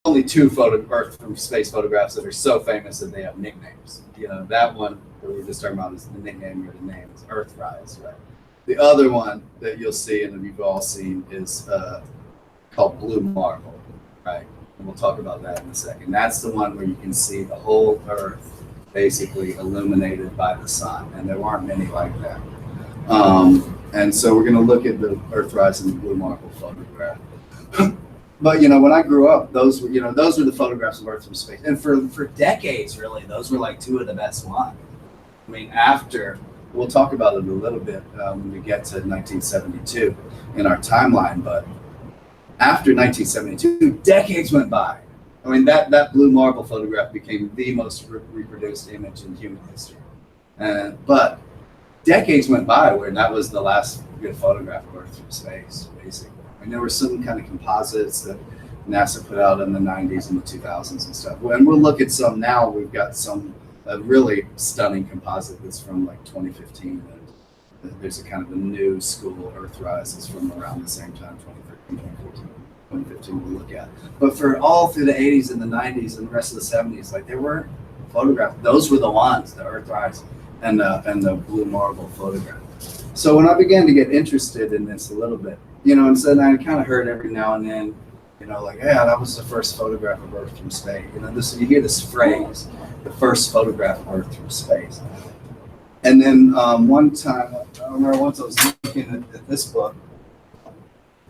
only two Earth from space photographs that are so famous that they have nicknames. That one that we were just talking about is the nickname or the name is Earthrise, right? The other one that you'll see and that you've all seen is called Blue Marble, right? And we'll talk about that in a second. That's the one where you can see the whole Earth basically illuminated by the sun, and there aren't many like that. And so we're going to look at the Earthrise and the Blue Marble photograph. But when I grew up, those were the photographs of Earth from space, and for decades, really, those were like two of the best ones. I mean, we'll talk about it a little bit when we get to 1972 in our timeline, but after 1972, decades went by. I mean, that Blue Marble photograph became the most reproduced image in human history. But decades went by where that was the last good photograph of Earth from space, basically. I mean, there were some kind of composites that NASA put out in the 90s and the 2000s and stuff. And we'll look at some now. We've got some really stunning composite that's from like 2015. There's a kind of a new school Earthrise that's from around the same time, 2013, 2014, 2015 we'll look at. But for all through the 80s and the 90s and the rest of the 70s, like there were photographs. Those were the ones, the Earthrise and the Blue Marble photograph. So when I began to get interested in this a little bit, and so then I kind of heard every now and then, like, yeah, that was the first photograph of Earth from space. You hear this phrase, the first photograph of Earth from space. And then one time, I remember once I was looking at this book,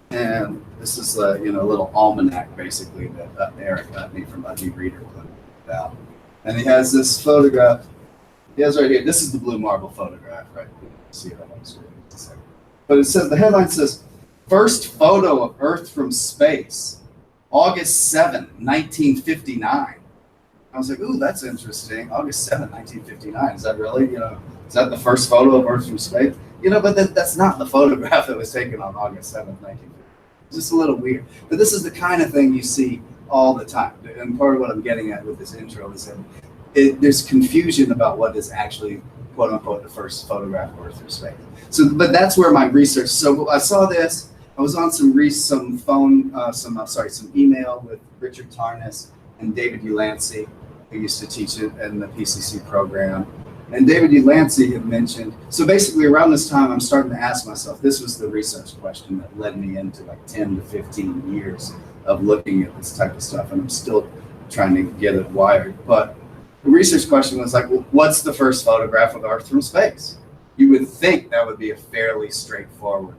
and this is a little almanac basically that Eric got me from Ugly Reader put out. And he has this photograph. He has right here. This is the Blue Marble photograph, right? You can see it on the screen. But it says, the headline says, "First photo of Earth from space, August 7, 1959. I was like, ooh, that's interesting. August 7, 1959. Is that really, is that the first photo of Earth from space? But that's not the photograph that was taken on August 7, 1959. It's just a little weird. But this is the kind of thing you see all the time. And part of what I'm getting at with this intro is that there's confusion about what is actually, quote unquote, the first photograph of Earth from space. So, but that's where my research. So I saw this. I was on some email with Richard Tarnas and David Delancey, who used to teach it in the PCC program. And David Delancey had mentioned, so basically around this time, I'm starting to ask myself, this was the research question that led me into like 10 to 15 years of looking at this type of stuff. And I'm still trying to get it wired. But the research question was like, well, what's the first photograph of Earth from space? You would think that would be a fairly straightforward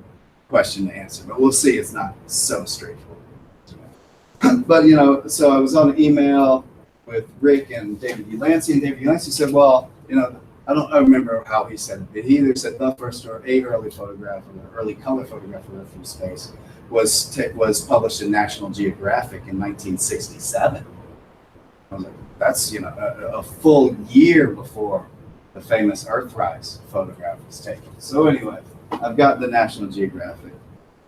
question to answer, but we'll see it's not so straightforward. But, so I was on an email with Rick and David Delancey, and David Delancey said, well, I don't remember how he said it, but he either said the first or a early photograph, or an early color photograph of Earth from space was published in National Geographic in 1967. I was like, that's, a full year before the famous Earthrise photograph was taken. So anyway, I've got the National Geographic.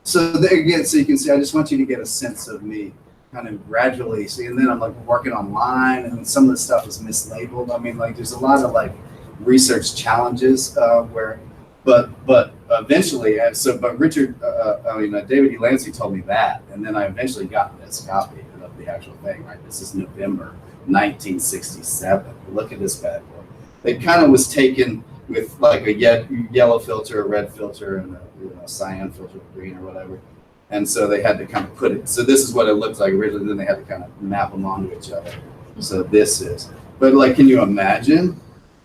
So there again, so you can see, I just want you to get a sense of me kind of gradually see, and then I'm like working online, and some of the stuff is mislabeled. I mean, like there's a lot of like research challenges but eventually, but Richard, David Delancey told me that, and then I eventually got this copy of the actual thing, right? This is November 1967. Look at this bad boy. It kind of was taken with like a yellow filter, a red filter, and a cyan filter, green or whatever. And so they had to kind of put it. So this is what it looked like originally. Then they had to kind of map them onto each other. So this is. But like, can you imagine?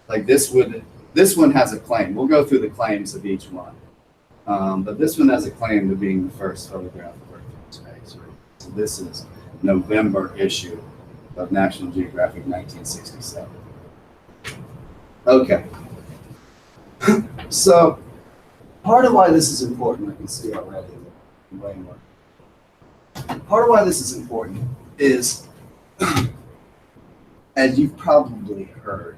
Like this one has a claim. We'll go through the claims of each one. But this one has a claim to being the first photograph of Earth from space. Right? So this is November issue of National Geographic, 1967. Okay. So part of why this is important, I can see already. Way more. Part of why this is important is, as you've probably heard,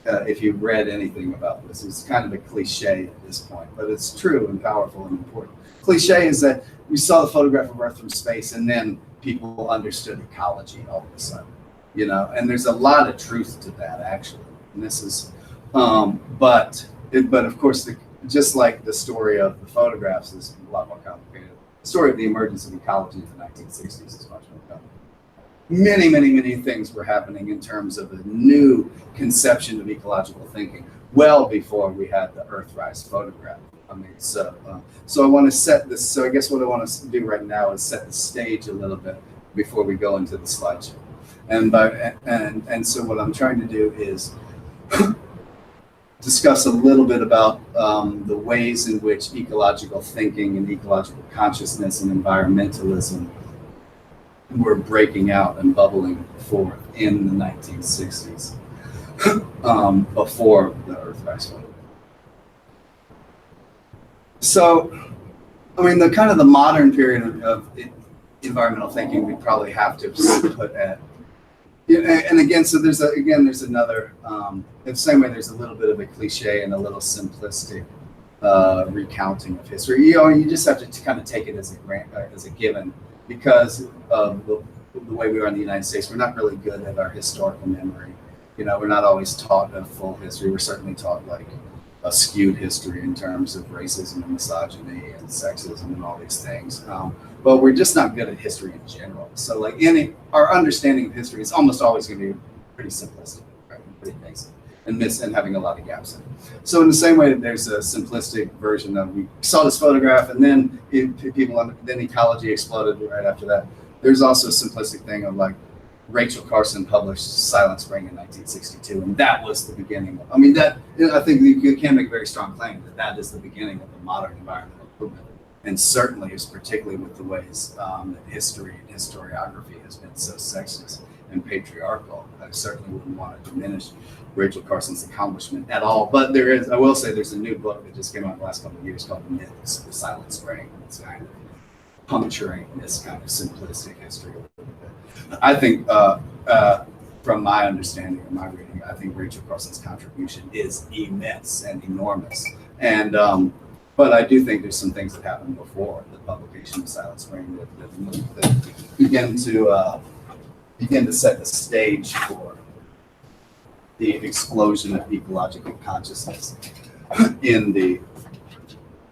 if you've read anything about this, it's kind of a cliche at this point, but it's true and powerful and important. Cliche is that we saw the photograph of Earth from space, and then people understood ecology all of a sudden, and there's a lot of truth to that actually. And this is, but of course, just like the story of the photographs is a lot more complicated. The story of the emergence of ecology in the 1960s is much more complicated. many things were happening in terms of a new conception of ecological thinking well before we had the Earthrise photograph. I mean, so I want to set this. So I guess what I want to do right now is set the stage a little bit before we go into the slideshow. And so what I'm trying to do is discuss a little bit about the ways in which ecological thinking and ecological consciousness and environmentalism were breaking out and bubbling forth in the 1960s before the Earthrise photograph. So, I mean, the kind of the modern period of environmental thinking we probably have to put at, and again, so there's another, in the same way there's a little bit of a cliche and a little simplistic recounting of history. You just have to kind of take it as a given, because of the way we are in the United States. We're not really good at our historical memory. We're not always taught a full history. We're certainly taught like a skewed history in terms of racism and misogyny and sexism and all these things. But we're just not good at history in general. So like our understanding of history is almost always going to be pretty simplistic, right? Pretty basic, and having a lot of gaps in it. So in the same way that there's a simplistic version of, we saw this photograph and then then ecology exploded right after that. There's also a simplistic thing of like, Rachel Carson published Silent Spring in 1962, and that was the beginning. I think you can make a very strong claim that is the beginning of the modern environmental movement, and certainly is particularly with the ways that history and historiography has been so sexist and patriarchal. I certainly wouldn't want to diminish Rachel Carson's accomplishment at all, but I will say there's a new book that just came out in the last couple of years called Myths of Silent Spring. It's kind of puncturing this kind of simplistic history a little bit. I think, from my understanding and my reading, I think Rachel Carson's contribution is immense and enormous. And but I do think there's some things that happened before the publication of Silent Spring that begin to set the stage for the explosion of ecological consciousness in the.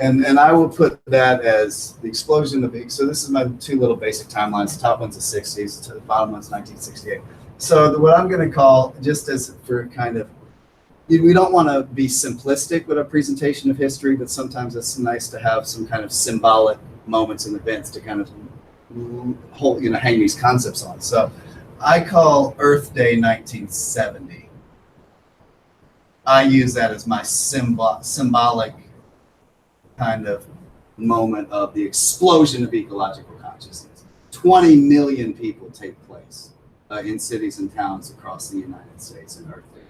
And I will put that as the explosion of, so this is my two little basic timelines. The top one's the 60s, the bottom one's 1968. So what I'm going to call, just as for kind of, we don't want to be simplistic with our presentation of history, but sometimes it's nice to have some kind of symbolic moments and events to kind of hang these concepts on. So I call Earth Day 1970. I use that as my symbolic kind of moment of the explosion of ecological consciousness. 20 million people take place in cities and towns across the United States in Earth Day.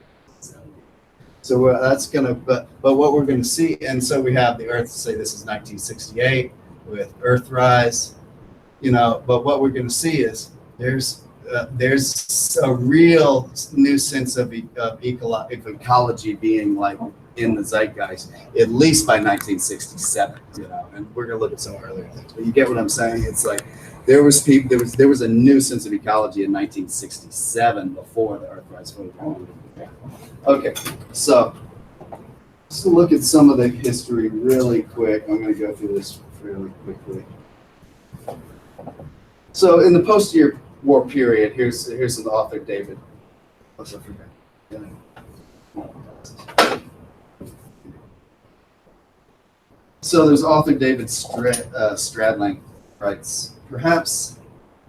So that's gonna, but what we're gonna see, and so we have the Earth, say this is 1968 with Earthrise, but what we're gonna see is there's a real new sense of ecology being like in the zeitgeist, at least by 1967, and we're gonna look at some earlier things. But you get what I'm saying? It's like there was a new sense of ecology in 1967 before the Earthrise photograph. Okay, so let's look at some of the history really quick. I'm gonna go through this really quickly. So in the post-war period, here's an author, David. What's up for that? So there's author David Stradling writes, perhaps,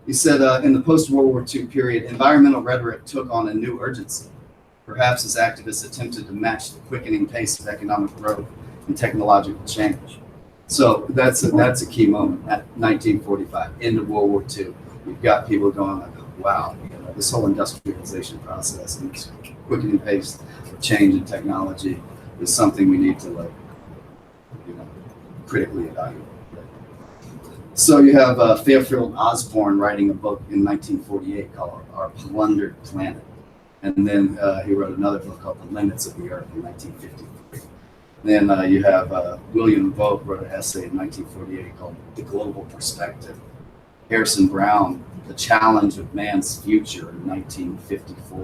he said, in the post-World War II period, environmental rhetoric took on a new urgency. Perhaps as activists attempted to match the quickening pace of economic growth and technological change. So that's a key moment at 1945, end of World War II. You've got people going like, wow, this whole industrialization process and this quickening pace of change in technology is something we need to critically evaluate. So you have Fairfield Osborne writing a book in 1948 called Our Plundered Planet. And then he wrote another book called The Limits of the Earth in 1953. Then you have William Vogt wrote an essay in 1948 called The Global Perspective. Harrison Brown, The Challenge of Man's Future in 1954.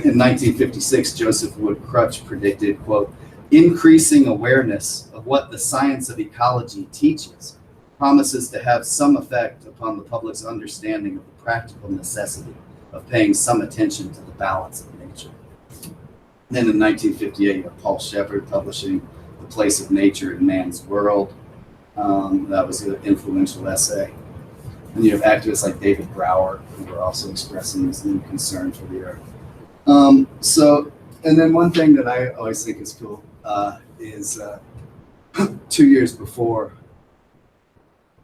In 1956, Joseph Wood Crutch predicted, quote, increasing awareness of what the science of ecology teaches promises to have some effect upon the public's understanding of the practical necessity of paying some attention to the balance of nature. Then in 1958, you have Paul Shepard publishing The Place of Nature in Man's World. That was an influential essay. And you have activists like David Brower, who are also expressing this new concern for the Earth. And then one thing that I always think is cool is 2 years before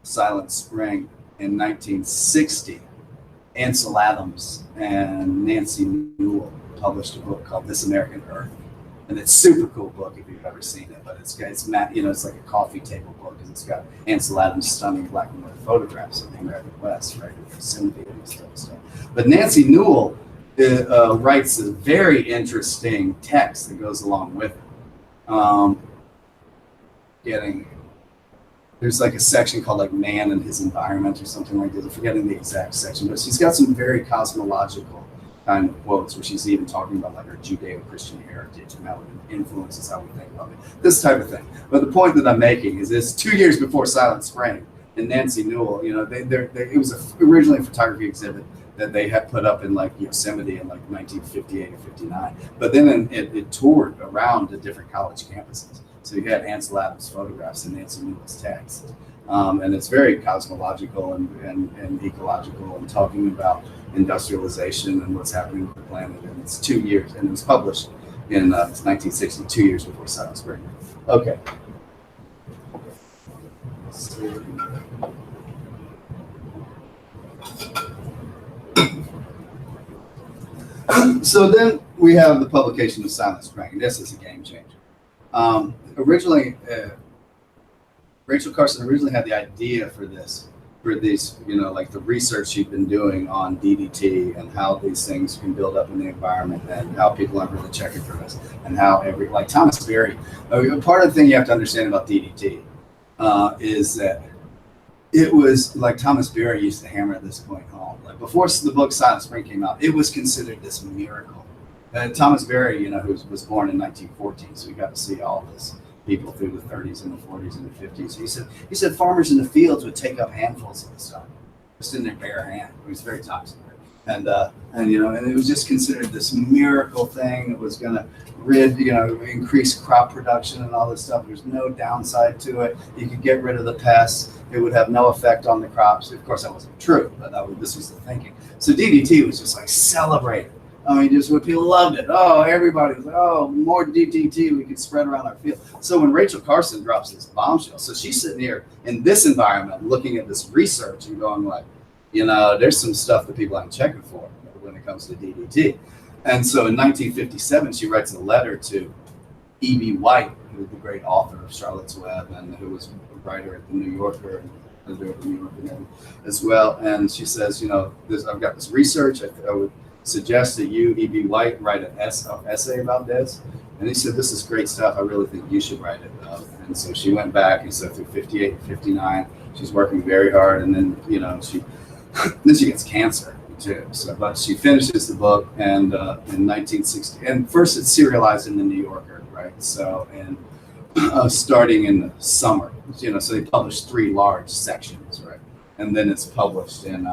Silent Spring in 1960, Ansel Adams and Nancy Newell published a book called This American Earth. And it's a super cool book if you've ever seen it, but it's it's like a coffee table book because it's got Ansel Adams' stunning black and white photographs of the American West, right? Yosemite and stuff. But Nancy Newell writes a very interesting text that goes along with it. There's like a section called like Man and His Environment or something like that. I'm forgetting the exact section, but she's got some very cosmological kind of quotes where she's even talking about like our Judeo-Christian heritage and how it influences how we think about it, this type of thing. But the point that I'm making is this: 2 years before Silent Spring, and Nancy Newell, it was originally a photography exhibit that they had put up in like Yosemite in like 1958 or 59. But then it toured around to different college campuses. So you had Ansel Adams' photographs and Nancy Newell's text. And it's very cosmological and ecological and talking about industrialization and what's happening with the planet. And it's 2 years, and it was published in 1960, 2 years before Silent Spring. Okay. So then we have the publication of Silent Spring, and this is a game changer. Rachel Carson originally had the idea for these, like the research she'd been doing on DDT and how these things can build up in the environment and how people aren't really checking for this and how like Thomas Berry, part of the thing you have to understand about DDT is that it was like Thomas Berry used to hammer this point home. Like before the book Silent Spring came out, it was considered this miracle. And Thomas Berry, who was born in 1914, so we got to see all this people through the 30s and the 40s and the 50s. He said farmers in the fields would take up handfuls of the stuff just in their bare hand. It was very toxic, and it was just considered this miracle thing that was going to increase crop production and all this stuff. There's no downside to it. You could get rid of the pests. It would have no effect on the crops. Of course, that wasn't true, but this was the thinking. So DDT was just like celebrated. I mean, just when people loved it. Oh, everybody was like, oh, more DDT we could spread around our field. So when Rachel Carson drops this bombshell, so she's sitting here in this environment looking at this research and going like, there's some stuff that people aren't checking for when it comes to DDT. And so in 1957, she writes a letter to E.B. White, who was the great author of Charlotte's Web and who was a writer at the New Yorker and editor of the New Yorker as well. And she says, I've got this research. I would suggest that you, E.B. White, write an essay about this. And he said, this is great stuff. I really think you should write it. And so she went back, and so through 58 and 59, she's working very hard. And then, she gets cancer too. So, but she finishes the book, and in 1960, and first it's serialized in the New Yorker, right? So, and starting in the summer, so they published 3 large sections, right? And then it's published in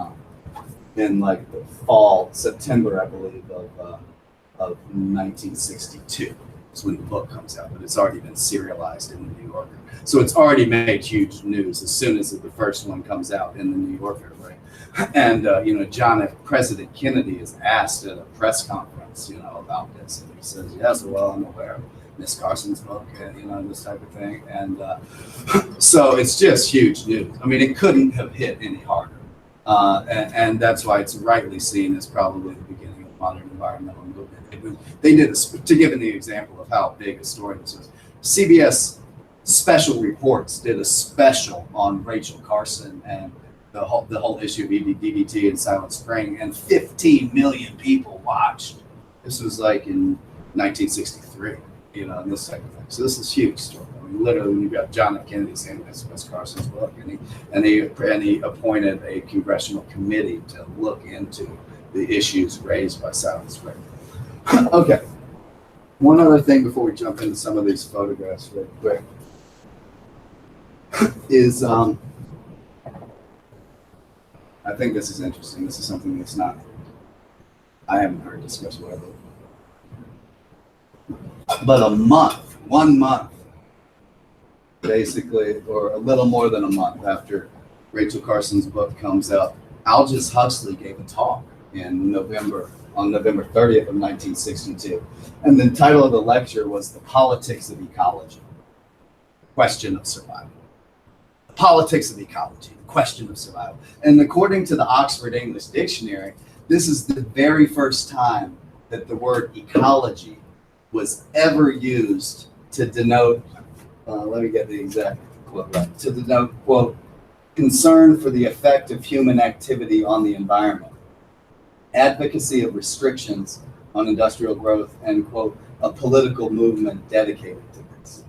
like the fall, September, I believe, of 1962 is when the book comes out, but it's already been serialized in the New Yorker. So it's already made huge news as soon as the first one comes out in the New Yorker, right? And, President Kennedy is asked at a press conference, about this, and he says, yes, well, I'm aware of Miss Carson's book, this type of thing. And so it's just huge news. I mean, it couldn't have hit any harder. And that's why it's rightly seen as probably the beginning of modern environmental movement. They did to give an example of how big a story this was. CBS Special Reports did a special on Rachel Carson and the whole issue of DDT and Silent Spring, and 15 million people watched. This was like in 1963, and this type of thing. So this is a huge story. I mean, literally, when you've got John F. Kennedy saying this was Carson's book, and he appointed a congressional committee to look into the issues raised by Silent Spring. Okay, one other thing before we jump into some of these photographs real quick is I think this is interesting. This is something that's not, I haven't heard discussed widely. But 1 month, basically, or a little more than a month after Rachel Carson's book comes out, Aldous Huxley gave a talk on November 30th of 1962. And the title of the lecture was The Politics of Ecology, Question of Survival. The Politics of Ecology, the Question of Survival. And according to the Oxford English Dictionary, this is the very first time that the word ecology was ever used to denote, let me get the exact quote right, to denote, quote, concern for the effect of human activity on the environment, advocacy of restrictions on industrial growth, and, quote, a political movement dedicated to this.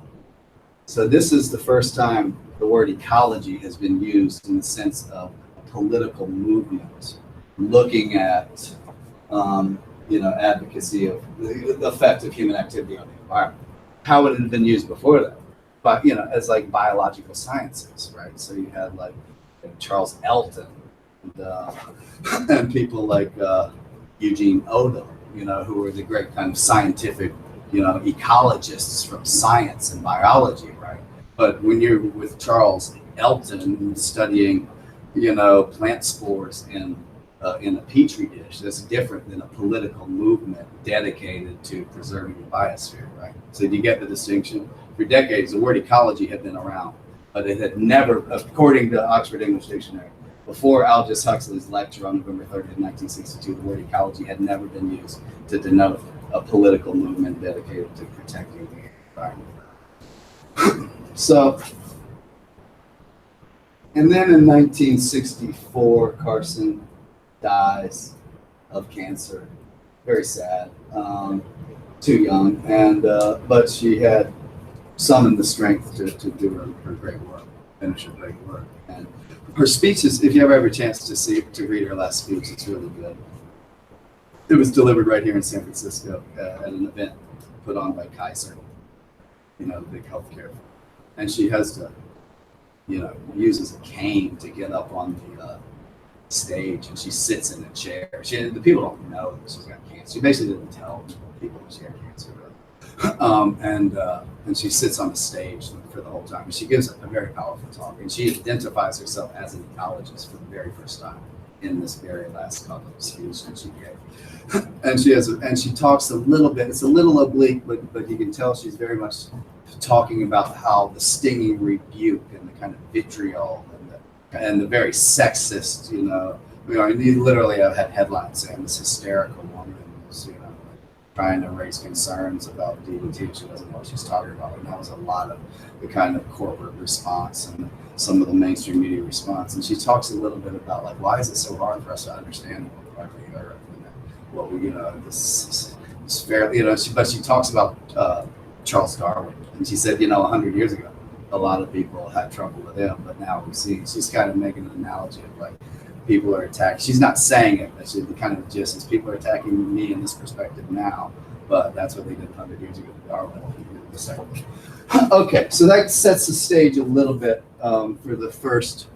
So this is the first time the word ecology has been used in the sense of a political movement, looking at, advocacy of the effect of human activity on the environment. How would it have been used before that? But, as like biological sciences, right? So you had like Charles Elton and people like Eugene Odom, who were the great kind of scientific, ecologists from science and biology, right? But when you're with Charles Elton studying, plant spores in a petri dish, that's different than a political movement dedicated to preserving the biosphere, right? So do you get the distinction? For decades, the word ecology had been around, but it had never, according to Oxford English Dictionary, before Aldous Huxley's lecture on November 30th, 1962, the word ecology had never been used to denote a political movement dedicated to protecting the environment. So, and then in 1964, Carson dies of cancer. Very sad. Too young, and but she had summoned the strength to do her great work, finish her great work. And her speeches, if you ever have a chance to read her last speech, it's really good. It was delivered right here in San Francisco at an event put on by Kaiser, the big healthcare. And she has to, uses a cane to get up on the stage, and she sits in a chair. The people don't know that she's got cancer. She basically didn't tell people that she had cancer. And she sits on the stage for the whole time. And she gives a very powerful talk, and she identifies herself as an ecologist for the very first time in this very last couple of speeches that she gave. And she talks a little bit. It's a little oblique, but you can tell she's very much talking about how the stinging rebuke and the kind of vitriol and the very sexist, you literally have had headlines saying this hysterical woman is, trying to raise concerns about DBT. She doesn't know what she's talking about. And that was a lot of the kind of corporate response and some of the mainstream media response. And she talks a little bit about like, why is it so hard for us to understand what the Earth and what we, this fairly, but she talks about Charles Darwin. And she said, 100 years ago, a lot of people had trouble with him, but now we see, she's kind of making an analogy of like, people are attacked. She's not saying it, but the kind of gist is people are attacking me in this perspective now, but that's what they did 100 years ago to Darwin. Okay, so that sets the stage a little bit for the first.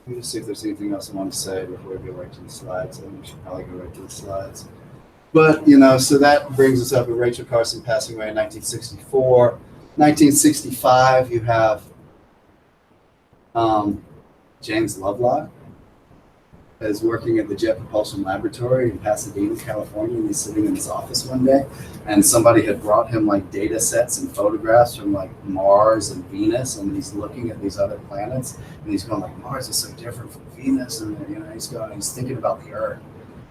Let me just see if there's anything else I want to say before we go right to the slides. I think we should probably go right to the slides. But, so that brings us up with Rachel Carson passing away in 1964. 1965, you have James Lovelock is working at the Jet Propulsion Laboratory in Pasadena, California, and he's sitting in his office one day, and somebody had brought him like data sets and photographs from like Mars and Venus, and he's looking at these other planets, and he's going like, Mars is so different from Venus, and he's thinking about the Earth.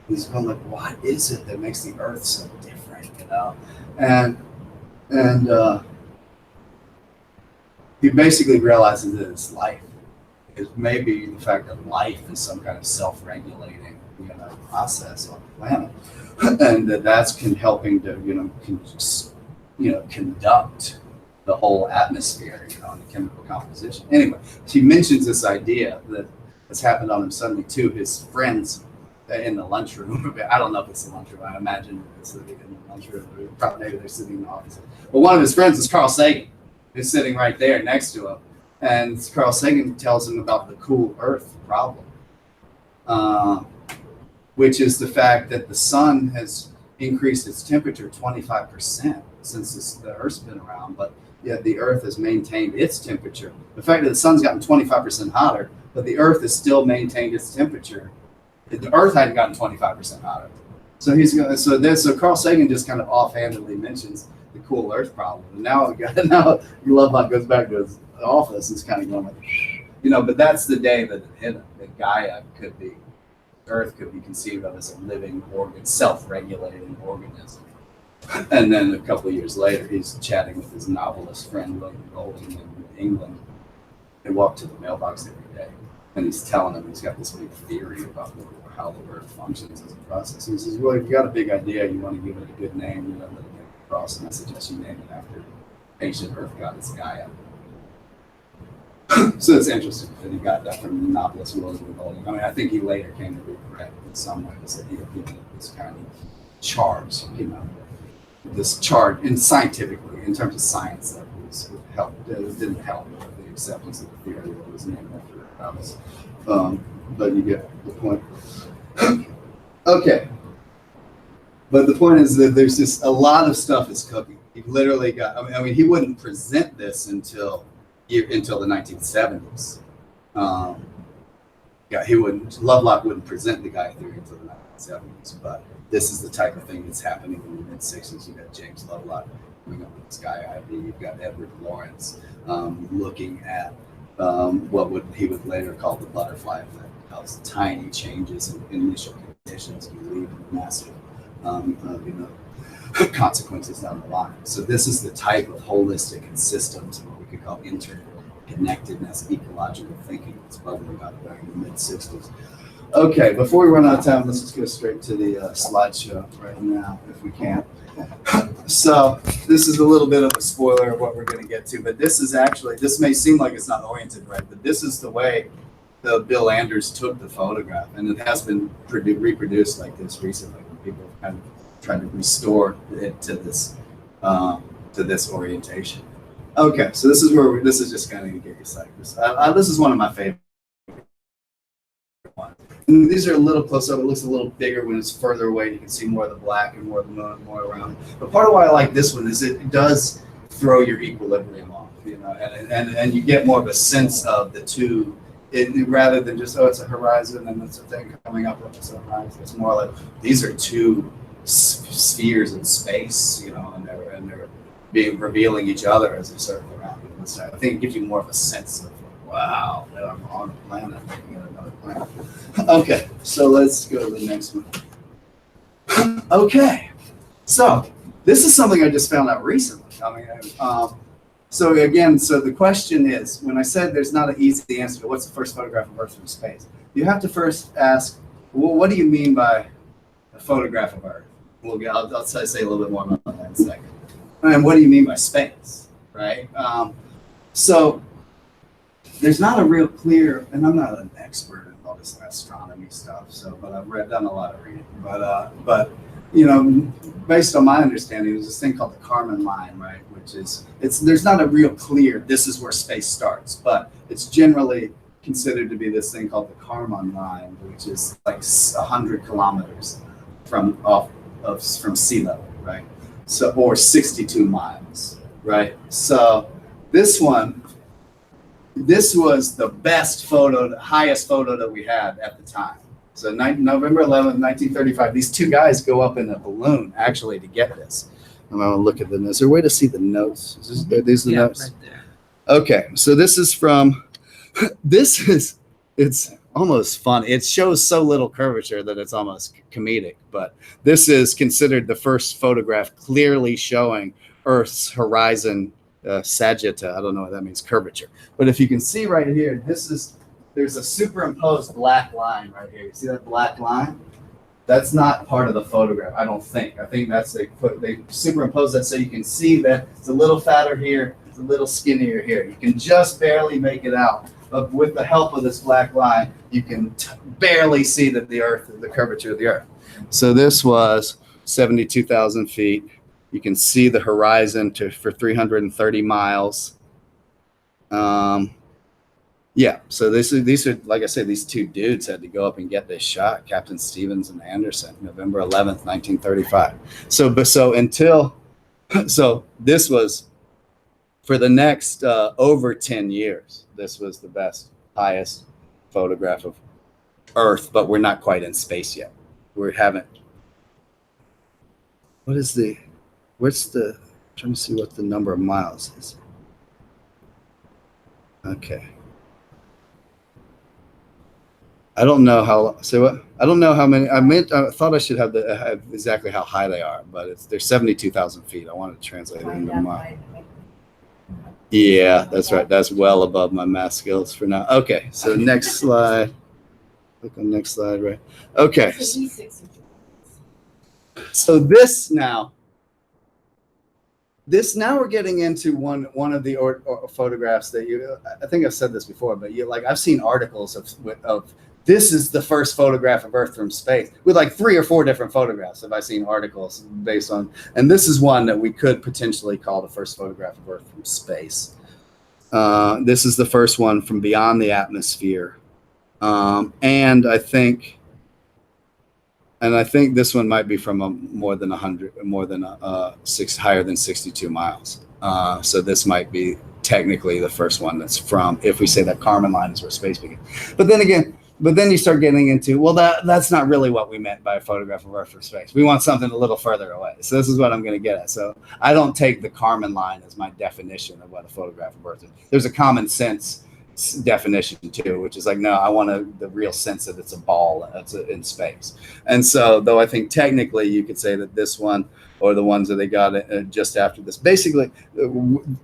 He's going like, what is it that makes the Earth so different, And he basically realizes that it's life. Is maybe the fact that life is some kind of self-regulating, process on the planet, and that's helping to, conduct the whole atmosphere, and the chemical composition. Anyway, she mentions this idea that has happened on him suddenly to his friends in the lunchroom. I don't know if it's the lunchroom. I imagine it's in the lunchroom. Probably maybe they're sitting in the office. But one of his friends is Carl Sagan, who's sitting right there next to him. And Carl Sagan tells him about the cool Earth problem, which is the fact that the sun has increased its temperature 25% since the Earth's been around, but yet the Earth has maintained its temperature. The fact that the sun's gotten 25% hotter, but the Earth has still maintained its temperature. The Earth hadn't gotten 25% hotter. So Carl Sagan just kind of offhandedly mentions the cool Earth problem. And now Lovelock goes back to his office and is kind of going like, but that's the day that it hit him, that Gaia Earth could be conceived of as a living self-regulating organism. And then a couple of years later, he's chatting with his novelist friend, William Golding, in England. They walk to the mailbox every day. And he's telling him he's got this big theory about how the Earth functions as a process. He says, well, if you got a big idea, you want to give it a good name, you let it get across, and I suggest you name it after ancient Earth goddess Gaia. So it's interesting that he got that from the novelist William Golding. I mean, I think he later came to be correct in some ways that he had given it this kind of charge, this charge, and scientifically, in terms of science, that was helped. It didn't help with the acceptance of the theory that was named after the goddess. But you get the point. Okay. But the point is that there's just a lot of stuff is cooking. He literally got, I mean, he wouldn't present this until the 1970s. Lovelock wouldn't present the Gaia theory until the 1970s, but this is the type of thing that's happening in the mid-60s. You've got James Lovelock coming up with this Gaia idea. You've got Edward Lawrence looking at what he would later call the butterfly effect, how tiny changes in initial conditions can lead to massive consequences down the line. So this is the type of holistic and systems, what we could call interconnectedness, ecological thinking that's bubbling up during the mid-60s. Okay, before we run out of time, let's just go straight to the slideshow right now, if we can. So this is a little bit of a spoiler of what we're going to get to, but this may seem like it's not oriented right, but this is the way Bill Anders took the photograph, and it has been reproduced like this recently. People have kind of tried to restore it to this orientation. Okay, so this is just kind of to get you psyched. This is one of my favorite ones. And these are a little close up. It looks a little bigger when it's further away. You can see more of the black and more of the moon, more around. But part of why I like this one is it does throw your equilibrium off, and you get more of a sense of the two. Rather than just, it's a horizon and it's a thing coming up with a horizon. It's more like these are two spheres in space, and they're being revealing each other as they circle around. I think it gives you more of a sense of, wow, I'm on a planet, looking at another planet. Okay, so let's go to the next one. Okay, so this is something I just found out recently. So the question is, when I said there's not an easy answer to what's the first photograph of Earth from space, you have to first ask, well, what do you mean by a photograph of Earth? I'll say a little bit more about that in a second. And what do you mean by space, right? So there's not a real clear, and I'm not an expert in all this astronomy stuff, but I've done a lot of reading. But based on my understanding, there's this thing called the Kármán line, right? Which is there's not a real clear this is where space starts, but it's generally considered to be this thing called the Kármán line, which is like 100 kilometers from sea level, right? So, or 62 miles, right? So this was the best photo, the highest photo that we had at the time. So November 11th, 1935, these two guys go up in a balloon actually to get this. I'm going to look at them. Is there a way to see the notes? Are these the notes? Right there. Okay, so this is from, it's almost fun. It shows so little curvature that it's almost comedic, but this is considered the first photograph clearly showing Earth's horizon sagitta. I don't know what that means, curvature. But if you can see right here, there's a superimposed black line right here. You see that black line? That's not part of the photograph, I don't think. I think that's they superimpose that so you can see that it's a little fatter here, it's a little skinnier here. You can just barely make it out. But with the help of this black line, you can barely see that the curvature of the Earth. So this was 72,000 feet. You can see the horizon for 330 miles. Yeah, so these are like I said, these two dudes had to go up and get this shot, Captain Stevens and Anderson, November 11th, 1935. So this was for the next over 10 years. This was the best, highest photograph of Earth, but we're not quite in space yet. We haven't. I'm trying to see what the number of miles is. Okay. I don't know how. Say what? I don't know how many. I thought I should have exactly how high they are, but they're 72,000 feet. I wanted to translate it into miles. Yeah, that's right. That's well above my math skills for now. Okay, so next slide. Click on next slide, right? Okay. So this now we're getting into one of the photographs that I think I've said this before, but I've seen articles of this is the first photograph of Earth from space with like 3 or 4 different photographs. Have I seen articles based on, and this is one that we could potentially call the first photograph of Earth from space. This is the first one from beyond the atmosphere. And I think this one might be from higher than 62 miles. So this might be technically the first one that's from, if we say that Kármán line is where space begins. But then you start getting into, well, that's not really what we meant by a photograph of Earth from space. We want something a little further away. So this is what I'm going to get at. So I don't take the Kármán line as my definition of what a photograph of Earth is. There's a common sense definition too, which is like, no, I want the real sense that it's a ball that's in space. And so, though I think technically you could say that this one or the ones that they got just after this, basically,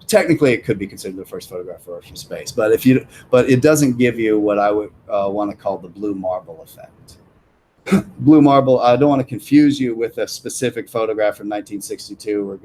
technically it could be considered the first photograph of Earth from space. But it doesn't give you what I would want to call the blue marble effect. Blue marble. I don't want to confuse you with a specific photograph from 1962.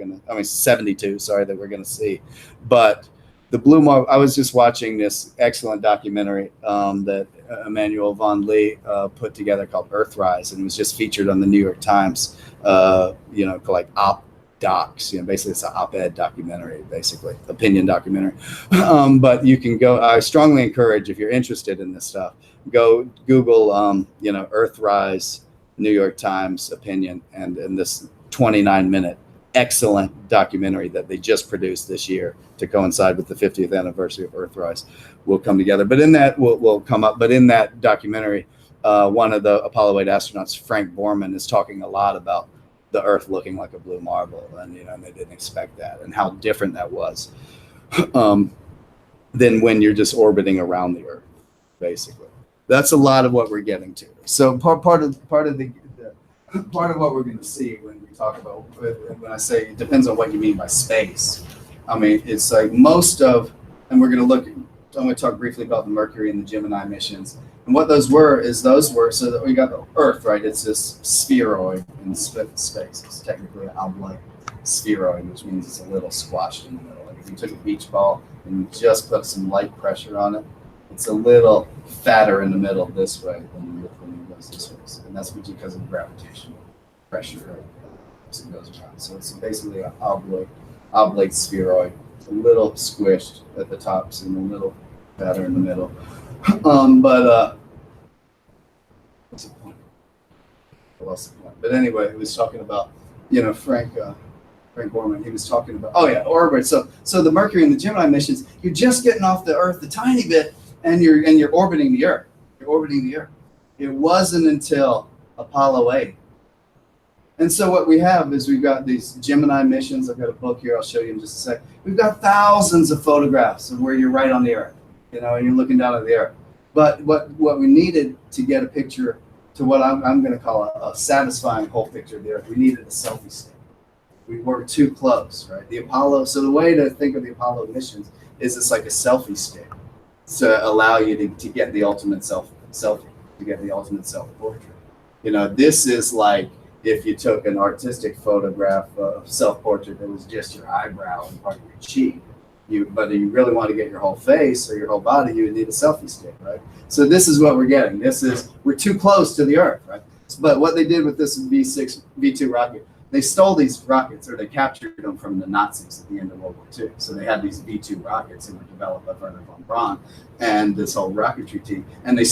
72. Sorry, that we're gonna see, but. The blue marble. I was just watching this excellent documentary that Emmanuel von Lee put together called Earthrise, and it was just featured on the New York Times. Like op docs. Basically it's an op-ed documentary, basically opinion documentary. But you can go. I strongly encourage, if you're interested in this stuff, go Google Earthrise, New York Times opinion, and this 29-minute. Excellent documentary that they just produced this year to coincide with the 50th anniversary of Earthrise will come together. But in that will come up. But in that documentary, one of the Apollo 8 astronauts, Frank Borman, is talking a lot about the Earth looking like a blue marble, and and they didn't expect that, and how different that was than when you're just orbiting around the Earth. Basically, that's a lot of what we're getting to. So part of what we're going to see when we talk about, when I say it depends on what you mean by space. I mean, it's like most of, and we're going to talk briefly about the Mercury and the Gemini missions. And what those were, so that we got the Earth, right? It's this spheroid in space. It's technically an oblate spheroid, which means it's a little squashed in the middle. Like if you took a beach ball and you just put some light pressure on it, it's a little fatter in the middle this way than it goes this way. And that's because of gravitational pressure as it goes around. So it's basically an oblate spheroid, a little squished at the tops and a little fatter in the middle. What's the point? I lost the point. But anyway, he was talking about, Frank Borman. He was talking about, orbit. So the Mercury and the Gemini missions, you're just getting off the Earth a tiny bit, and you're orbiting the Earth. You're orbiting the Earth. It wasn't until Apollo 8. And so what we have is we've got these Gemini missions. I've got a book here. I'll show you in just a sec. We've got thousands of photographs of where you're right on the Earth, and you're looking down at the Earth. But what we needed to get a picture to what I'm going to call a satisfying whole picture of the Earth, we needed a selfie stick. We were too close, right? So the way to think of the Apollo missions is it's like a selfie stick to allow you to get the ultimate selfie, to get the ultimate self-portrait. This is like if you took an artistic photograph of self-portrait that was just your eyebrow and part of your cheek. But if you really want to get your whole face or your whole body, you would need a selfie stick, right? So this is what we're getting. We're too close to the Earth, right? But what they did with this V2 rocket, they stole these rockets, or they captured them from the Nazis at the end of World War II. So they had these V2 rockets that were developed by Werner von Braun and this whole rocketry team. And they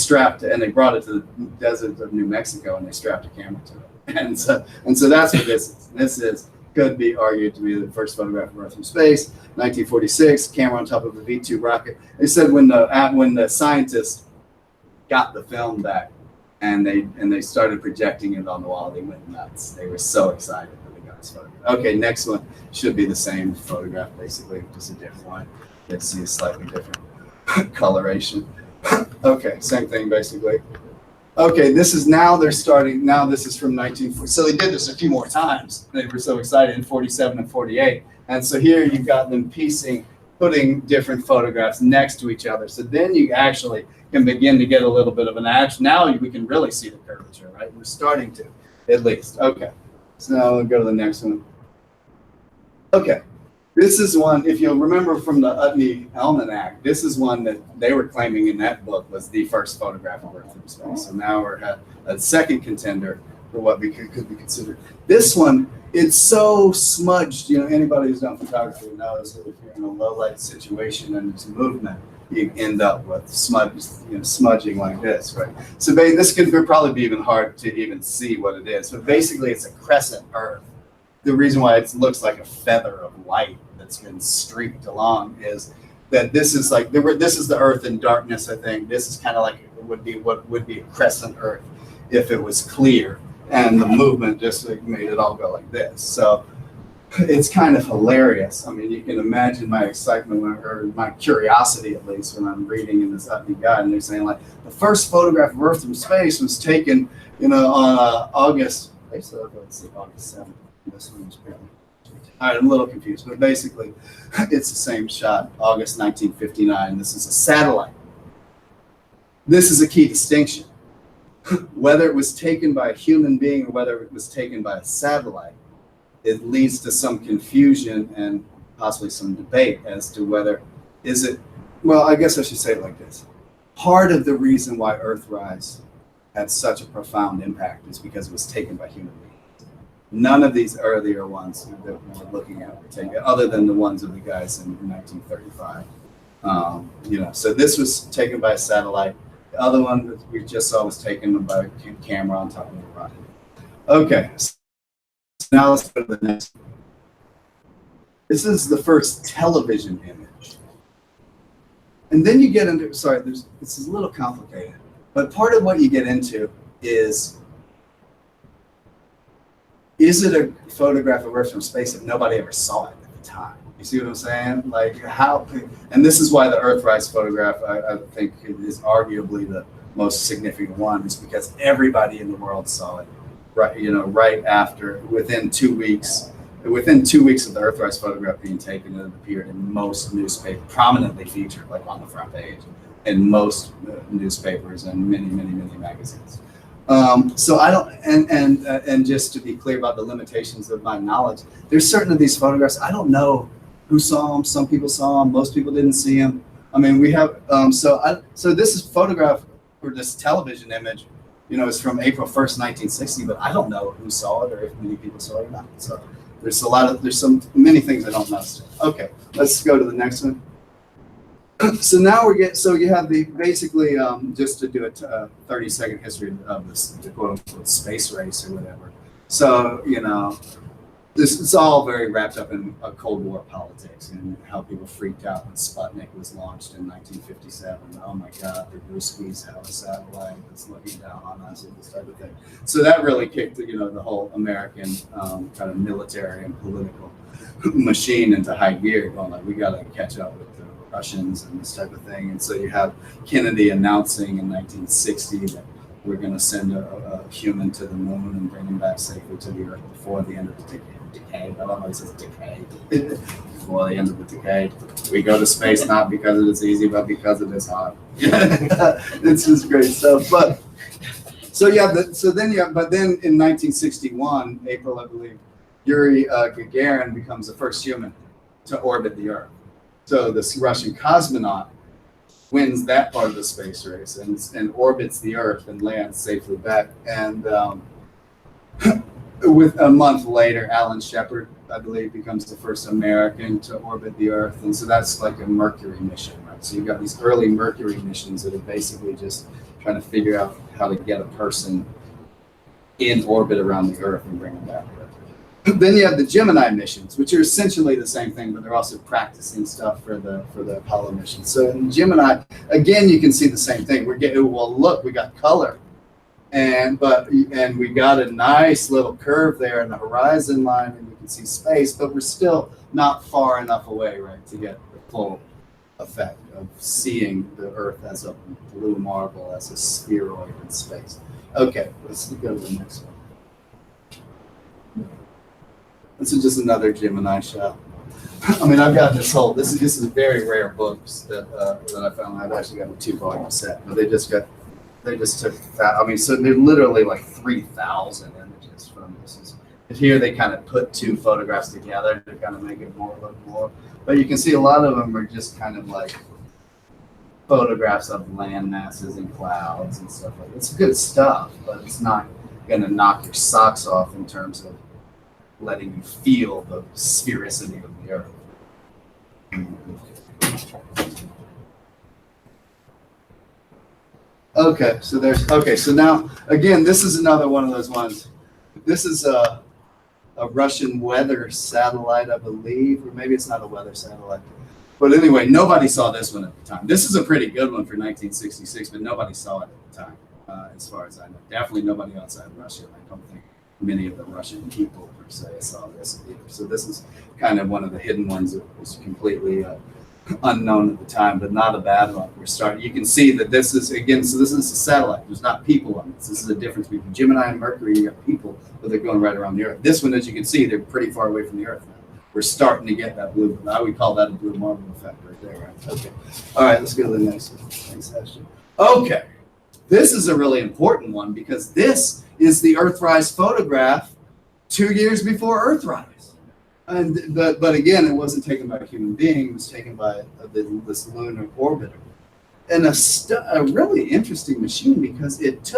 brought it to the deserts of New Mexico, and they strapped a camera to it. And so that's what this is. This could be argued to be the first photograph of Earth from space. 1946, camera on top of a V2 rocket. They said when the scientists got the film back, and they started projecting it on the wall, they went nuts. They were so excited that they got this photograph. Okay, next one should be the same photograph, basically, just a different one. Let's see a slightly different coloration. Okay, same thing, basically. Okay, this is now they're starting, now this is from 1940. So they did this a few more times. They were so excited in 47 and 48. And so here you've got them putting different photographs next to each other. So then you actually can begin to get a little bit of an action. Now we can really see the curvature, right? We're starting to, at least. Okay, so now we'll go to the next one. Okay, this is one, if you'll remember from the Utne Almanac, this is one that they were claiming in that book was the first photograph of Earth from space. So now we're at a second contender for what we could be considered. This one, it's so smudged. You know, anybody who's done photography knows that if you're in a low light situation and there's movement, you end up with smudging like this, right? So this could probably be even hard to even see what it is. But basically, it's a crescent Earth. The reason why it looks like a feather of light that's been streaked along is that this is like this is the Earth in darkness. I think this is kind of like what would be a crescent Earth if it was clear, and the movement just made it all go like this. So it's kind of hilarious. I mean, you can imagine my excitement or my curiosity, at least, when I'm reading in this Utne guide, and they're saying like the first photograph of Earth from space was taken, on August. Let's see, August 7th. This one was apparently. All right, I'm a little confused, but basically, it's the same shot, August 1959. This is a satellite. This is a key distinction. Whether it was taken by a human being or whether it was taken by a satellite, it leads to some confusion and possibly some debate as to whether well, I guess I should say it like this. Part of the reason why Earthrise had such a profound impact is because it was taken by human beings. None of these earlier ones that we're looking at were taken, other than the ones of the guys in 1935. So this was taken by a satellite. The other one that we just saw was taken by a camera on top of a rocket. Okay. Now let's go to the next one. This is the first television image. And then you get into, this is a little complicated, but part of what you get into is it a photograph of Earth from space if nobody ever saw it at the time? You see what I'm saying? Like how, and this is why the Earthrise photograph, I think, is arguably the most significant one, is because everybody in the world saw it. Right after, within 2 weeks of the Earthrise photograph being taken, it appeared in most newspapers, prominently featured, like on the front page, in most newspapers and many magazines. So I don't, and just to be clear about the limitations of my knowledge, there's certain of these photographs, I don't know who saw them. Some people saw them, most people didn't see them. I mean, we have, so this is photograph, or this television image, it's from April 1st, 1960, but I don't know who saw it or if many people saw it or not. So there's many things I don't know still. Okay, let's go to the next one. So now you have basically, just to do a 30-second history of this, the quote-unquote space race or whatever. So, this is all very wrapped up in Cold War politics and how people freaked out when Sputnik was launched in 1957. Oh my God, the Ruskies have a satellite that's looking down on us and this type of thing. So that really kicked, the whole American kind of military and political machine into high gear, going like, we got to catch up with the Russians and this type of thing. And so you have Kennedy announcing in 1960 that we're going to send a human to the moon and bring him back safely to the Earth before the end of the decade. I don't know, he says decay. Before the end of the decade. We go to space not because it is easy, but because it is hard. It's just great stuff. But then in 1961, April, I believe, Yuri Gagarin becomes the first human to orbit the Earth. So this Russian cosmonaut wins that part of the space race and orbits the Earth and lands safely back. And with a month later, Alan Shepard, I believe, becomes the first American to orbit the Earth. And so that's like a Mercury mission, right? So you've got these early Mercury missions that are basically just trying to figure out how to get a person in orbit around the Earth and bring them back. Then you have the Gemini missions, which are essentially the same thing, but they're also practicing stuff for the Apollo mission. So in Gemini, again, you can see the same thing. We're getting, well, look, we got color, and we got a nice little curve there in the horizon line, and you can see space, but we're still not far enough away, right, to get the full effect of seeing the Earth as a blue marble, as a spheroid in space. Okay, let's go to the next one. This is just another Gemini shot. I mean, I've got this whole, this is very rare books that I found. I've actually got a 2-volume set, but they just took that. I mean, so they're literally like 3,000 images from this. And here they kind of put 2 photographs together to kind of make it look more. But you can see a lot of them are just kind of like photographs of land masses and clouds and stuff like that. It's good stuff, but it's not going to knock your socks off in terms of letting you feel the sphericity of the Earth. Okay, so now, again, this is another one of those ones. This is a Russian weather satellite, I believe, or maybe it's not a weather satellite. But anyway, nobody saw this one at the time. This is a pretty good one for 1966, but nobody saw it at the time, as far as I know. Definitely nobody outside Russia. I don't think many of the Russian people per se saw this either. So this is kind of one of the hidden ones that was completely unknown at the time, but not a bad one. You can see that this is, again, so this is a satellite. There's not people on this. This is the difference between Gemini and Mercury. You got people, but they're going right around the Earth. This one, as you can see, they're pretty far away from the Earth now. We're starting to get that blue. I would call that a blue marble effect right there, right? Okay. All right, let's go to the next one. Thanks, Ashton. Okay. This is a really important one because this is the Earthrise photograph 2 years before Earthrise. And but again, it wasn't taken by a human being. It was taken by this lunar orbiter. And a really interesting machine because it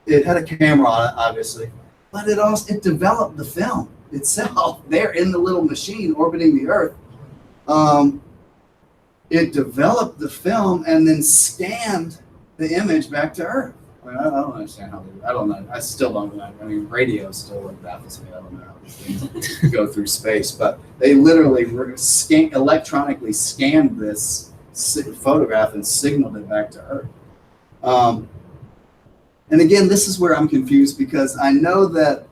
had a camera on it, obviously, but it developed the film itself there in the little machine orbiting the Earth. It developed the film and then scanned the image back to Earth. I mean, I don't understand how I don't know. I still don't know. I mean, radio still baffles me. I don't know how these things go through space, but they literally electronically scanned this photograph and signaled it back to Earth. And again, this is where I'm confused because I know that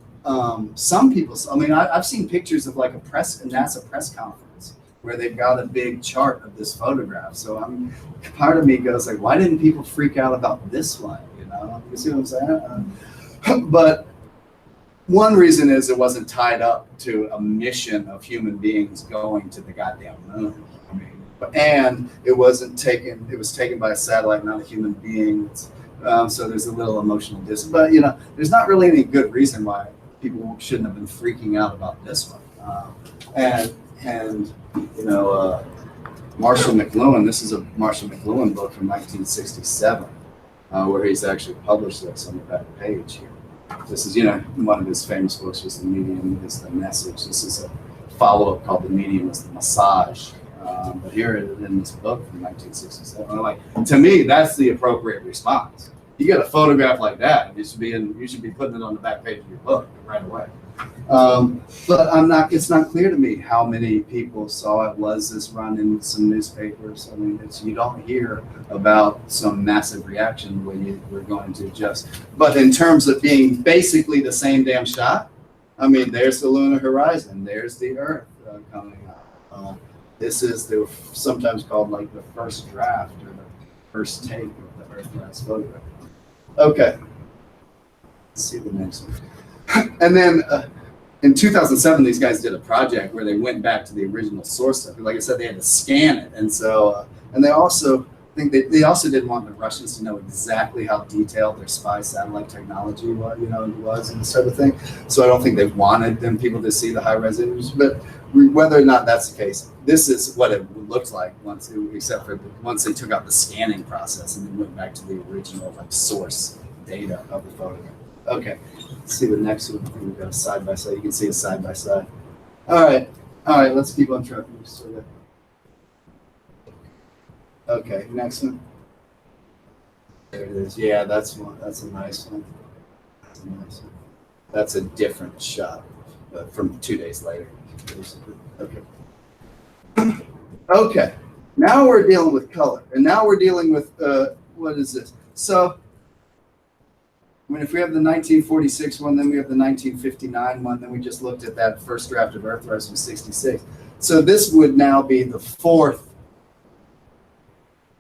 some people, I mean, I've seen pictures of like a NASA press conference where they've got a big chart of this photograph. So part of me goes like, why didn't people freak out about this one? You see what I'm saying? But one reason is it wasn't tied up to a mission of human beings going to the goddamn moon. I mean, and it wasn't taken. It was taken by a satellite, not a human being. So there's a little emotional distance. But there's not really any good reason why people shouldn't have been freaking out about this one. And Marshall McLuhan. This is a Marshall McLuhan book from 1967. Where he's actually published this on the back page here. This is, one of his famous books was The Medium is the Message. This is a follow-up called The Medium is the Massage. But here in this book from 1967, to me, that's the appropriate response. You get a photograph like that, you should be putting it on the back page of your book right away. But it's not clear to me how many people saw it. Was this run in some newspapers? I mean, you don't hear about some massive reaction when we're going to just, but in terms of being basically the same damn shot, I mean, there's the lunar horizon, there's the Earth coming up. This is sometimes called like the first draft or the first take of the Earthrise photograph. Okay, let's see the next one. And then in 2007, these guys did a project where they went back to the original source stuff. Like I said, they had to scan it, and so and they also they also didn't want the Russians to know exactly how detailed their spy satellite technology was and this type of thing. So I don't think they wanted people to see the high resolution. But whether or not that's the case, this is what it looked like once they took out the scanning process and then went back to the original source data of the photograph. Okay, let's see the next one. We've got a side by side. You can see a side by side. All right, let's keep on trucking. Okay, next one. There it is. Yeah, that's one. That's a nice one. That's a nice one. That's a different shot from 2 days later. Okay. Okay. Now we're dealing with color, and now we're dealing with what is this? So, I mean, if we have the 1946 one, then we have the 1959 one, then we just looked at that first draft of Earthrise from 66. So this would now be the fourth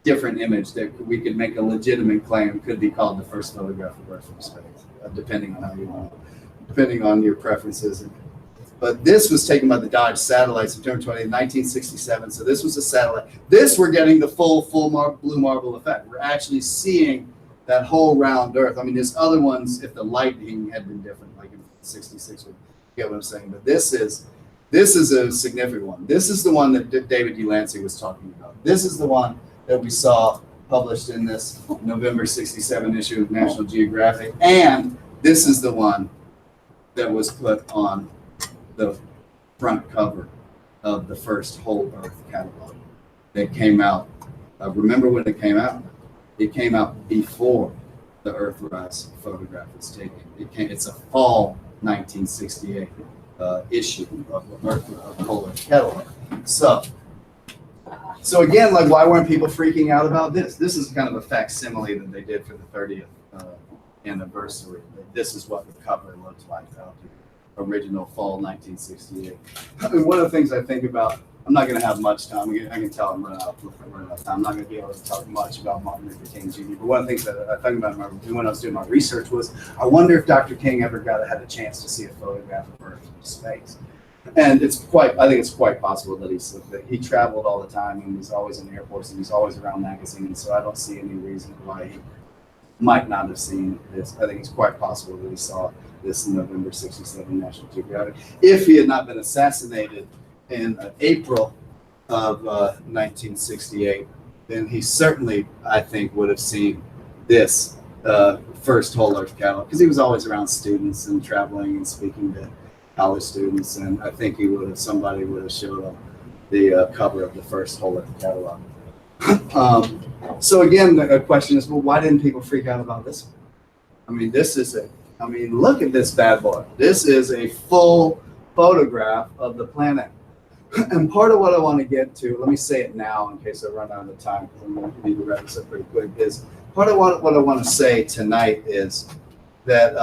different image that we could make a legitimate claim could be called the first photograph of Earth from space, depending on how you want, depending on your preferences. But this was taken by the Dodge satellite, September 20th, 1967. So this was a satellite. This we're getting the full blue marble effect. We're actually seeing that whole round Earth. I mean, there's other ones if the lighting had been different, like in 66, you get what I'm saying. But this is a significant one. This is the one that David Delancey was talking about. This is the one that we saw published in this November 67 issue of National Geographic. And this is the one that was put on the front cover of the first Whole Earth catalog. It came out, remember when it came out? It came out before the Earthrise photograph was taken. It's a fall 1968 issue of the Whole Earth catalog. So again, like, why weren't people freaking out about this? This is kind of a facsimile that they did for the 30th anniversary. This is what the cover looks like out here. Original fall 1968. I mean, one of the things I think about, I'm not going to have much time. I can tell I'm running out of time. I'm not going to be able to talk much about Martin Luther King Jr. But one of the things that I think about when I was doing my research was, I wonder if Dr. King ever had a chance to see a photograph of Earth from space. And I think it's quite possible that he traveled all the time and was always in airports and he's always around magazines. So I don't see any reason why he might not have seen this. I think it's quite possible that he saw this in November 67 National Geographic. If he had not been assassinated in April of 1968, then he certainly, I think, would have seen this first Whole Earth catalog, because he was always around students and traveling and speaking to college students, and I think somebody would have showed him the cover of the first Whole Earth catalog. So again, the question is, well, why didn't people freak out about this one? I mean, look at this bad boy. This is a full photograph of the planet. And part of what I want to get to, let me say it now in case I run out of time, because I'm going to need to wrap this up pretty quick, is part of what I want to say tonight is that,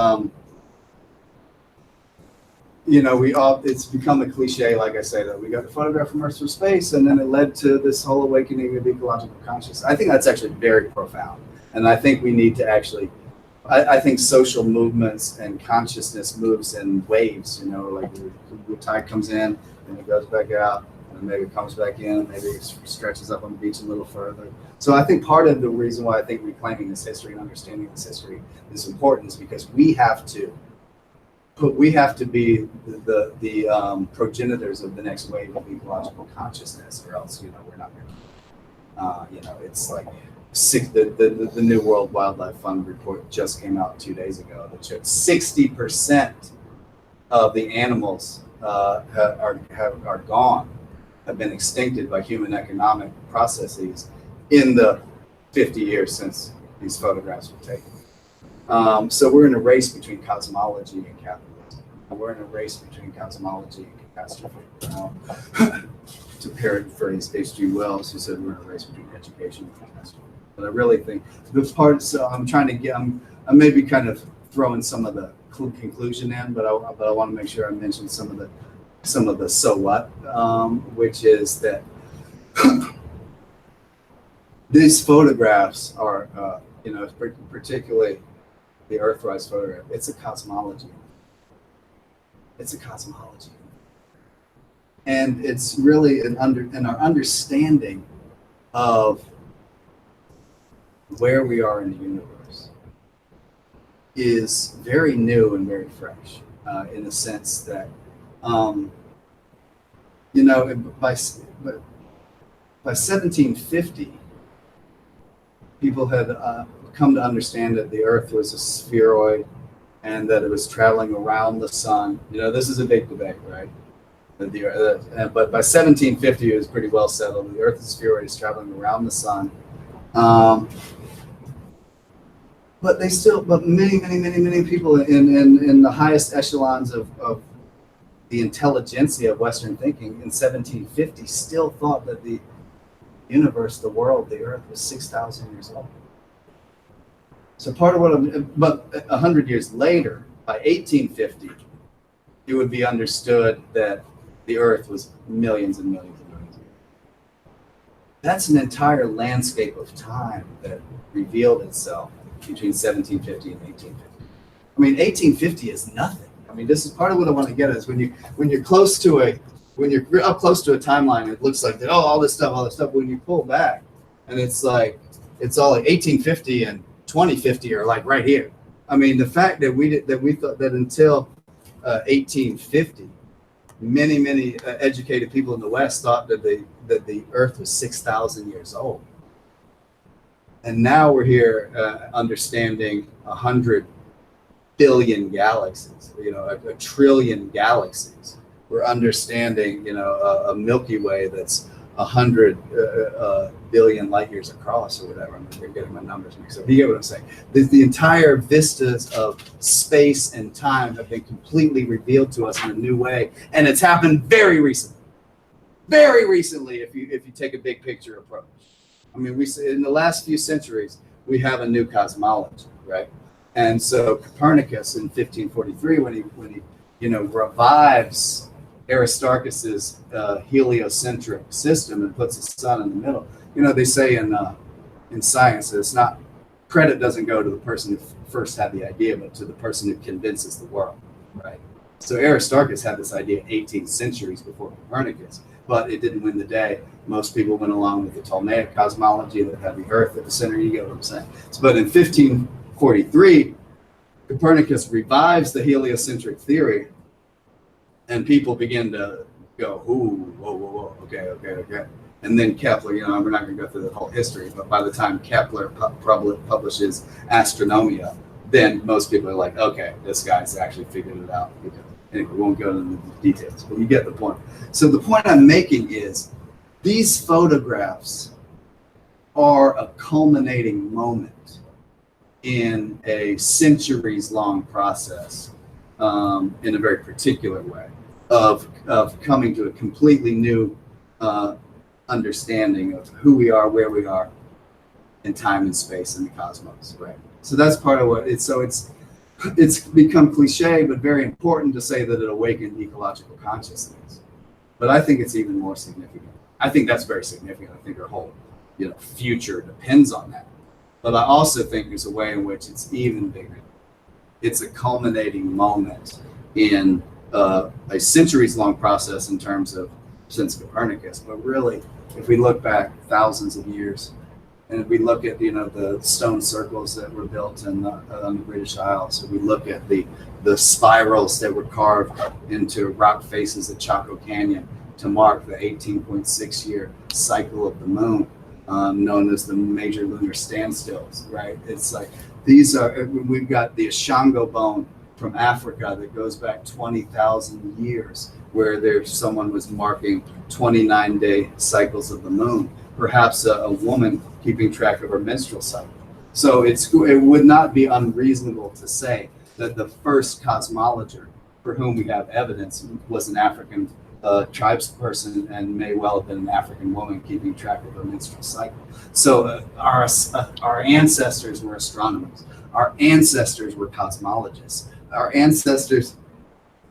it's become a cliche, like I say, that we got the photograph from Earth from space, and then it led to this whole awakening of ecological consciousness. I think that's actually very profound. And I think we need to actually, I think social movements and consciousness moves in waves, like the tide comes in and it goes back out, and maybe it comes back in, and maybe it stretches up on the beach a little further. So I think part of the reason why I think reclaiming this history and understanding this history is important is because we have to be the progenitors of the next wave of ecological consciousness, or else, we're not going to. It's like the New World Wildlife Fund report just came out 2 days ago that showed 60% of the animals are gone, have been extincted by human economic processes in the 50 years since these photographs were taken. So we're in a race between cosmology and capitalism. We're in a race between cosmology and catastrophe. To paraphrase H.G. Wells, who said we're in a race between education and catastrophe. But I really think the part, so I'm trying to get, I'm maybe kind of throwing some of the conclusion in, but I want to make sure I mention some of the so what, which is that these photographs are, particularly the Earthrise photograph, it's a cosmology. It's a cosmology. And it's really in our understanding of where we are in the universe is very new and very fresh, in the sense that, by 1750, people had come to understand that the Earth was a spheroid, and that it was traveling around the sun. This is a big debate, right? But by 1750, it was pretty well settled. The Earth's spheroid is traveling around the sun. But many people in the highest echelons of the intelligentsia of Western thinking in 1750 still thought that the universe, the world, the Earth was 6,000 years old. So part of but 100 years later, by 1850, it would be understood that the Earth was millions and millions and millions. That's an entire landscape of time that revealed itself between 1750 and 1850. I mean, 1850 is nothing. I mean, this is part of what I want to get at is when you're up close to a timeline, it looks like all this stuff. When you pull back, and it's all like 1850 and 2050 are like right here. I mean, the fact that we thought that until 1850, many educated people in the West thought that the Earth was 6,000 years old. And now we're here understanding 100 billion galaxies, a trillion galaxies. We're understanding, a Milky Way that's 100 billion light years across or whatever. I'm getting my numbers mixed up. You get what I'm saying? The entire vistas of space and time have been completely revealed to us in a new way. And it's happened very recently. Very recently, if you take a big picture approach. I mean, in the last few centuries, we have a new cosmology, right? And so Copernicus in 1543, when he revives Aristarchus's heliocentric system and puts the sun in the middle. They say in science that it's not, credit doesn't go to the person who first had the idea, but to the person who convinces the world, right? So Aristarchus had this idea 18 centuries before Copernicus, but it didn't win the day. Most people went along with the Ptolemaic cosmology that had the Earth at the center. You get what I'm saying? But in 1543, Copernicus revives the heliocentric theory, and people begin to go, ooh, whoa, okay. And then Kepler, we're not going to go through the whole history, but by the time Kepler publishes Astronomia, then most people are like, okay, this guy's actually figured it out. Anyway, we won't go into the details, but you get the point. So the point I'm making is these photographs are a culminating moment in a centuries-long process in a very particular way of coming to a completely new understanding of who we are, where we are in time and space and the cosmos, right? So that's part of what it's become cliche, but very important to say that it awakened ecological consciousness. But I think it's even more significant. I think that's very significant. I think our whole future depends on that. But I also think there's a way in which it's even bigger. It's a culminating moment in a centuries-long process in terms of since Copernicus. But really, if we look back thousands of years, and if we look at the stone circles that were built on the British Isles, if we look at the spirals that were carved into rock faces at Chaco Canyon to mark the 18.6-year cycle of the moon, known as the major lunar standstills, right? It's like we've got the Ashango bone from Africa that goes back 20,000 years, where someone was marking 29-day cycles of the moon, perhaps a woman keeping track of her menstrual cycle. So it would not be unreasonable to say that the first cosmologer for whom we have evidence was an African tribesperson, and may well have been an African woman keeping track of her menstrual cycle. So our ancestors were astronomers. Our ancestors were cosmologists. Our ancestors,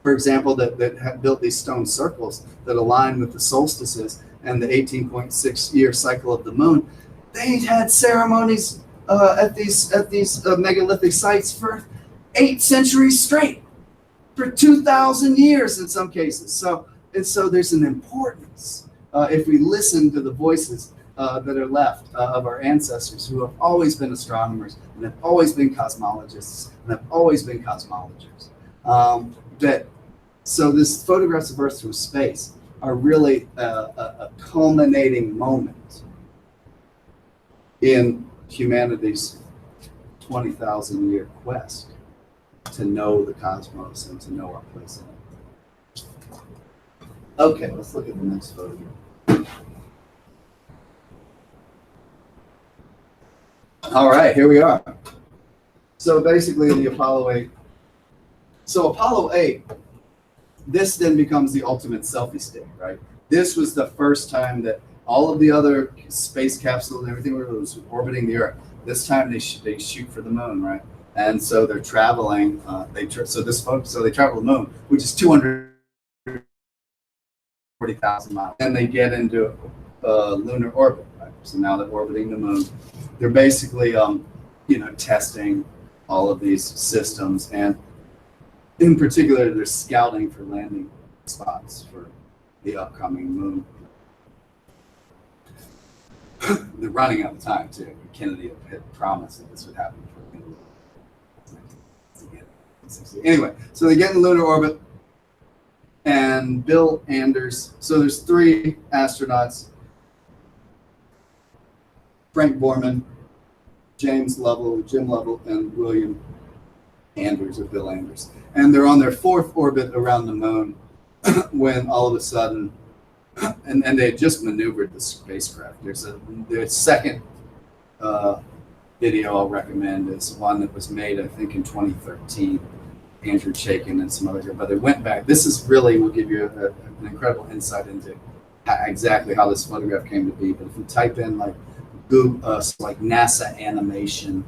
for example, that have built these stone circles that align with the solstices and the 18.6-year cycle of the moon, they had ceremonies at these megalithic sites for 8 centuries straight, for 2,000 years in some cases. So there's an importance if we listen to the voices that are left of our ancestors who have always been astronomers and have always been cosmologists and have always been cosmologers. So this photographs of Earth through space are really a culminating moment in humanity's 20,000-year quest to know the cosmos and to know our place in it. Okay, let's look at the next photo here. All right, here we are. So basically the Apollo 8. So Apollo 8, this then becomes the ultimate selfie stick, right? This was the first time that all of the other space capsules and everything was orbiting the Earth. This time they shoot for the moon, right? And so they're traveling. So they travel the moon, which is 240,000 miles, and they get into lunar orbit. Right? So now they're orbiting the moon. They're basically, testing all of these systems, and in particular, they're scouting for landing spots for the upcoming moon. They're running out of time too. Kennedy had promised that this would happen before the end of Anyway, so they get in lunar orbit, and Bill Anders. So there's 3 astronauts: Frank Borman, Jim Lovell, and William Anders, or Bill Anders. And they're on their 4th orbit around the moon when all of a sudden, and they had just maneuvered the spacecraft. There's second video I'll recommend is one that was made, I think, in 2013. Andrew Chaikin and some others, but they went back. This is really will give you an incredible insight into exactly how this photograph came to be. But if you type in like Google, like NASA animation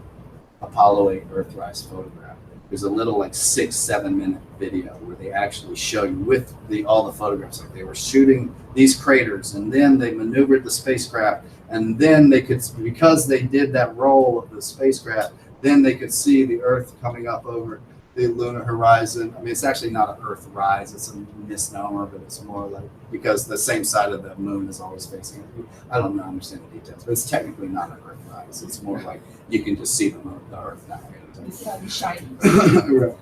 Apollo 8 Earthrise photograph, there's a little like 6-7 minute video where they actually show you with all the photographs, like they were shooting these craters, and then they maneuvered the spacecraft, and then they could, because they did that roll of the spacecraft, then they could see the Earth coming up over the lunar horizon. I mean, it's actually not an Earthrise, it's a misnomer, but it's more like, because the same side of the moon is always facing it. I don't understand the details, but it's technically not an Earthrise. It's more like you can just see the moon, the Earth now. It's shiny. Right.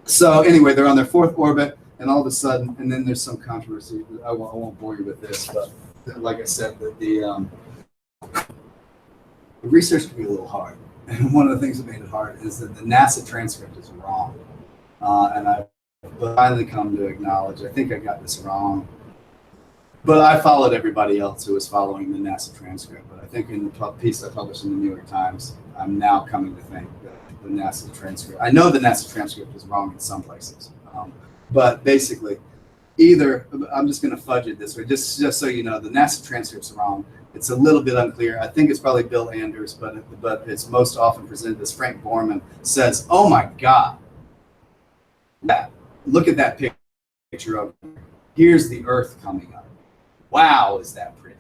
So anyway, they're on their 4th orbit, and all of a sudden, and then there's some controversy. I won't bore you with this, but like I said, the research can be a little hard. And one of the things that made it hard is that the NASA transcript is wrong. And I've finally come to acknowledge, I think I got this wrong. But I followed everybody else who was following the NASA transcript. But I think in the piece I published in the New York Times, I'm now coming to think that the NASA transcript, I know the NASA transcript is wrong in some places. But basically, either, I'm just going to fudge it this way, just so you know, the NASA transcript's wrong. It's a little bit unclear. I think it's probably Bill Anders, but it's most often presented as Frank Borman says, "Oh my God, look at that picture over here. Here's the Earth coming up. Wow, is that pretty?"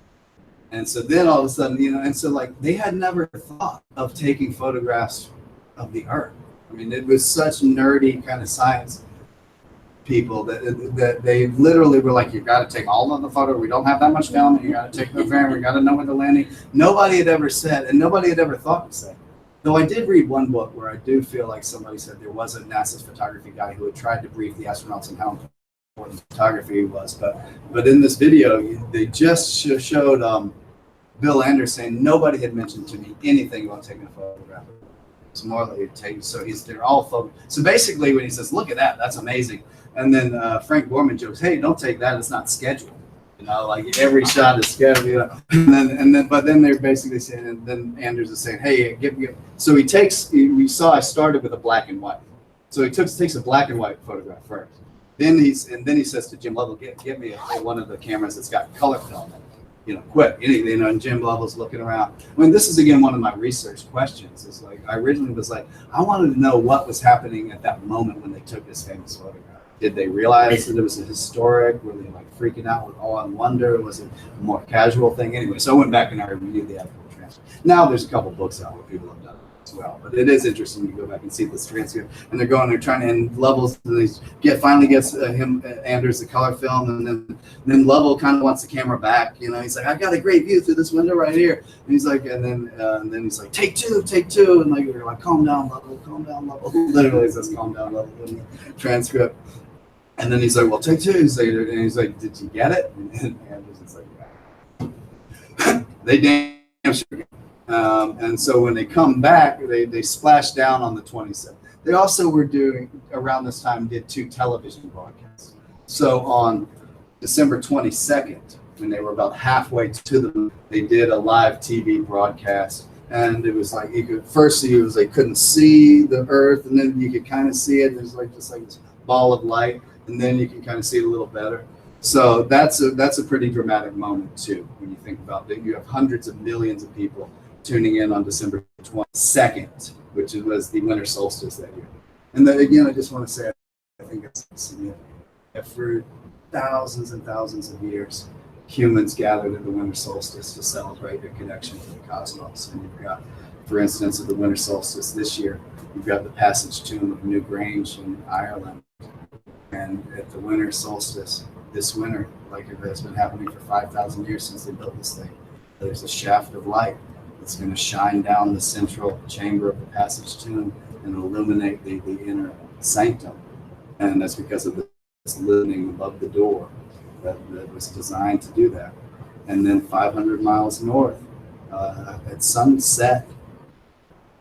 And so then all of a sudden, and so like they had never thought of taking photographs of the Earth. I mean, it was such nerdy kind of science people that they literally were like, "You got to take all of the photo. We don't have that much film. You got to take the frame. We got to know where the landing." Nobody had ever said, and nobody had ever thought to say. Though I did read one book where I do feel like somebody said there was a NASA photography guy who had tried to brief the astronauts on how important photography was. But in this video, they just showed Bill saying nobody had mentioned to me anything about taking a photograph. It's more like they're all photo. So basically, when he says, "Look at that, that's amazing," and then Frank Borman jokes, "Hey, don't take that. It's not scheduled. Like every shot is scheduled." But then they're basically saying, and then Anders is saying, "Hey, give me." So he takes. We saw I started with a black and white. So he takes a black and white photograph first. Then he says to Jim Lovell, "Get me one of the cameras that's got color film in it. Quick." And Jim Lovell's looking around. I mean, this is again one of my research questions. Is like I originally was like, I wanted to know what was happening at that moment when they took this famous photograph. Did they realize that it was a historic? Were they like freaking out with awe and wonder? Was it a more casual thing? Anyway, so I went back and I reviewed the actual transcript. Now there's a couple books out where people have done it as well, but it is interesting to go back and see this transcript. And they're trying to end Lovell's. Finally gets Anders the color film, and then Lovell kind of wants the camera back. He's like, "I got a great view through this window right here." And he's like, and then he's like, take two, and like they're like, "Calm down, Lovell, calm down, Lovell." Literally says, "Calm down, Lovell" in the transcript. And then he's like, "Well, take two." And he's like, "Did you get it?" And Anders is like, "Yeah." They damn sure. And so when they come back, they splash down on the 27th. They also were doing, around this time, did 2 television broadcasts. So on December 22nd, when they were about halfway to the moon, they did a live TV broadcast. And it was like, you could first see, it was like couldn't see the Earth, and then you could kind of see it. There's like just like this ball of light, and then you can kind of see it a little better. So that's a pretty dramatic moment too, when you think about that. You have hundreds of millions of people tuning in on December 22nd, which was the winter solstice that year. And then again, I just want to say, I think it's significant. For thousands and thousands of years, humans gathered at the winter solstice to celebrate their connection to the cosmos. And you've got, for instance, at the winter solstice this year, you've got the passage tomb of New Grange in Ireland. And at the winter solstice, this winter, like it has been happening for 5,000 years since they built this thing, there's a shaft of light that's going to shine down the central chamber of the passage tomb and illuminate the inner sanctum. And that's because of this living above the door that was designed to do that. And then 500 miles north, at sunset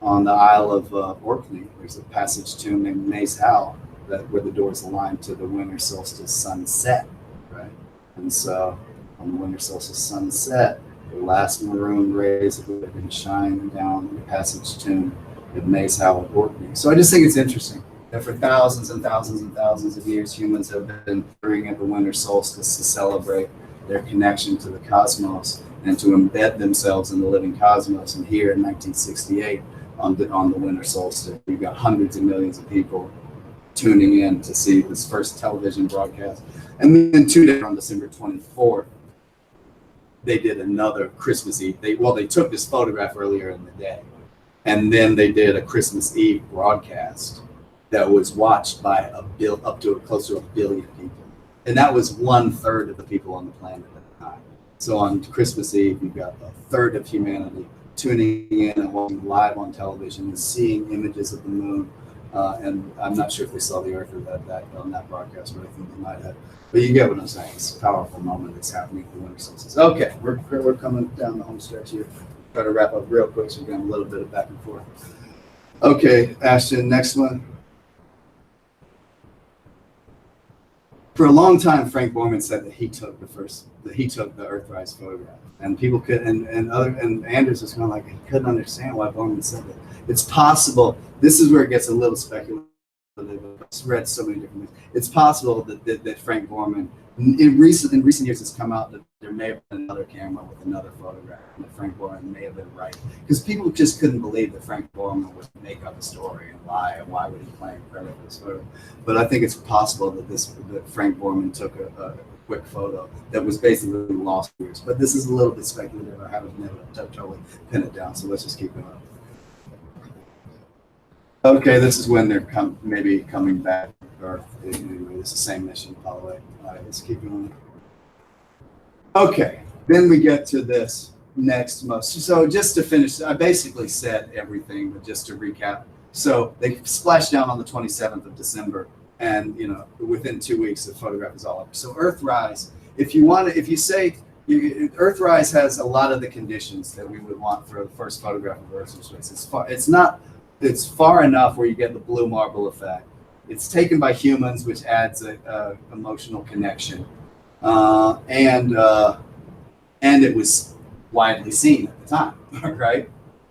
on the Isle of Orkney, there's a passage tomb named Maze Howe, where the doors align to the winter solstice sunset, right? And so on the winter solstice sunset, the last maroon rays of it are going to shine down the passage tomb at Maze Howe at Orkney. So I just think it's interesting that for thousands and thousands and thousands of years, humans have been during at the winter solstice to celebrate their connection to the cosmos and to embed themselves in the living cosmos. And here in 1968, on the winter solstice, you've got hundreds of millions of people tuning in to see this first television broadcast. And then 2 days on December 24th, they did another Christmas Eve. They took this photograph earlier in the day, and then they did a Christmas Eve broadcast that was watched by up to close to 1 billion people. And that was 1/3 of the people on the planet at the time. So on Christmas Eve, you've got 1/3 of humanity tuning in and watching live on television and seeing images of the moon. And I'm not sure if they saw the Earth or that on that broadcast, but I think they might have. But you get what I'm saying. It's a powerful moment that's happening at the winter solstice. Okay, we're coming down the home stretch here. Try to wrap up real quick so we can have a little bit of back and forth. Okay, Ashton, next one. For a long time, Frank Borman said that he took the Earthrise photograph, and people could, and Anders was kind of like, he couldn't understand why Borman said that. It's possible. This is where it gets a little speculative. I've read so many different things. It's possible that Frank Borman, in recent years, it's come out that there may have been another camera with another photograph, and that Frank Borman may have been right, because people just couldn't believe that Frank Borman would make up a story and lie, and why would he claim credit for this photo? But I think it's possible that Frank Borman took a quick photo that was basically lost years. But this is a little bit speculative. I haven't been able to totally pin it down, so let's just keep going. Okay, this is when they're maybe coming back to Earth. Anyway, it's the same mission, Apollo 8. All right, let's keep going. Okay, then we get to this next most. So just to finish, I basically said everything, but just to recap. So they splashed down on the 27th of December, and within 2 weeks, the photograph is all over. So Earthrise, if you say Earthrise has a lot of the conditions that we would want for the first photograph of Earth from space. It's far enough where you get the blue marble effect. It's taken by humans, which adds a emotional connection, and it was widely seen at the time, right?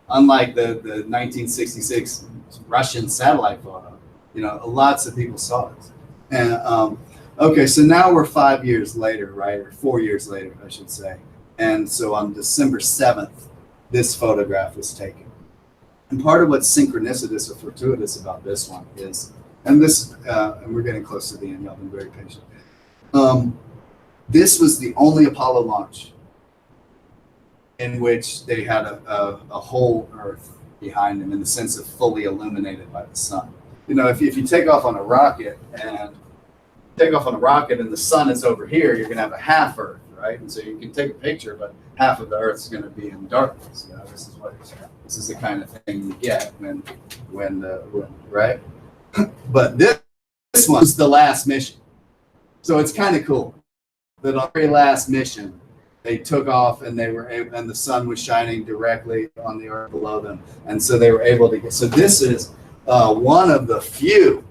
Unlike the 1966 Russian satellite photo, lots of people saw it. And okay, so now we're 5 years later, right, or 4 years later, I should say. And so on December 7th, this photograph was taken. And part of what's synchronicitous or fortuitous about this one is, and we're getting close to the end, y'all been very patient. This was the only Apollo launch in which they had a whole Earth behind them, in the sense of fully illuminated by the sun. If you take off on a rocket and the sun is over here, you're going to have a half Earth, right? And so you can take a picture, but half of the Earth is going to be in darkness. This is the kind of thing you get when right? But this one was the last mission, so it's kind of cool that on the very last mission they took off and the sun was shining directly on the Earth below them, and so they were able to get. So this is one of the few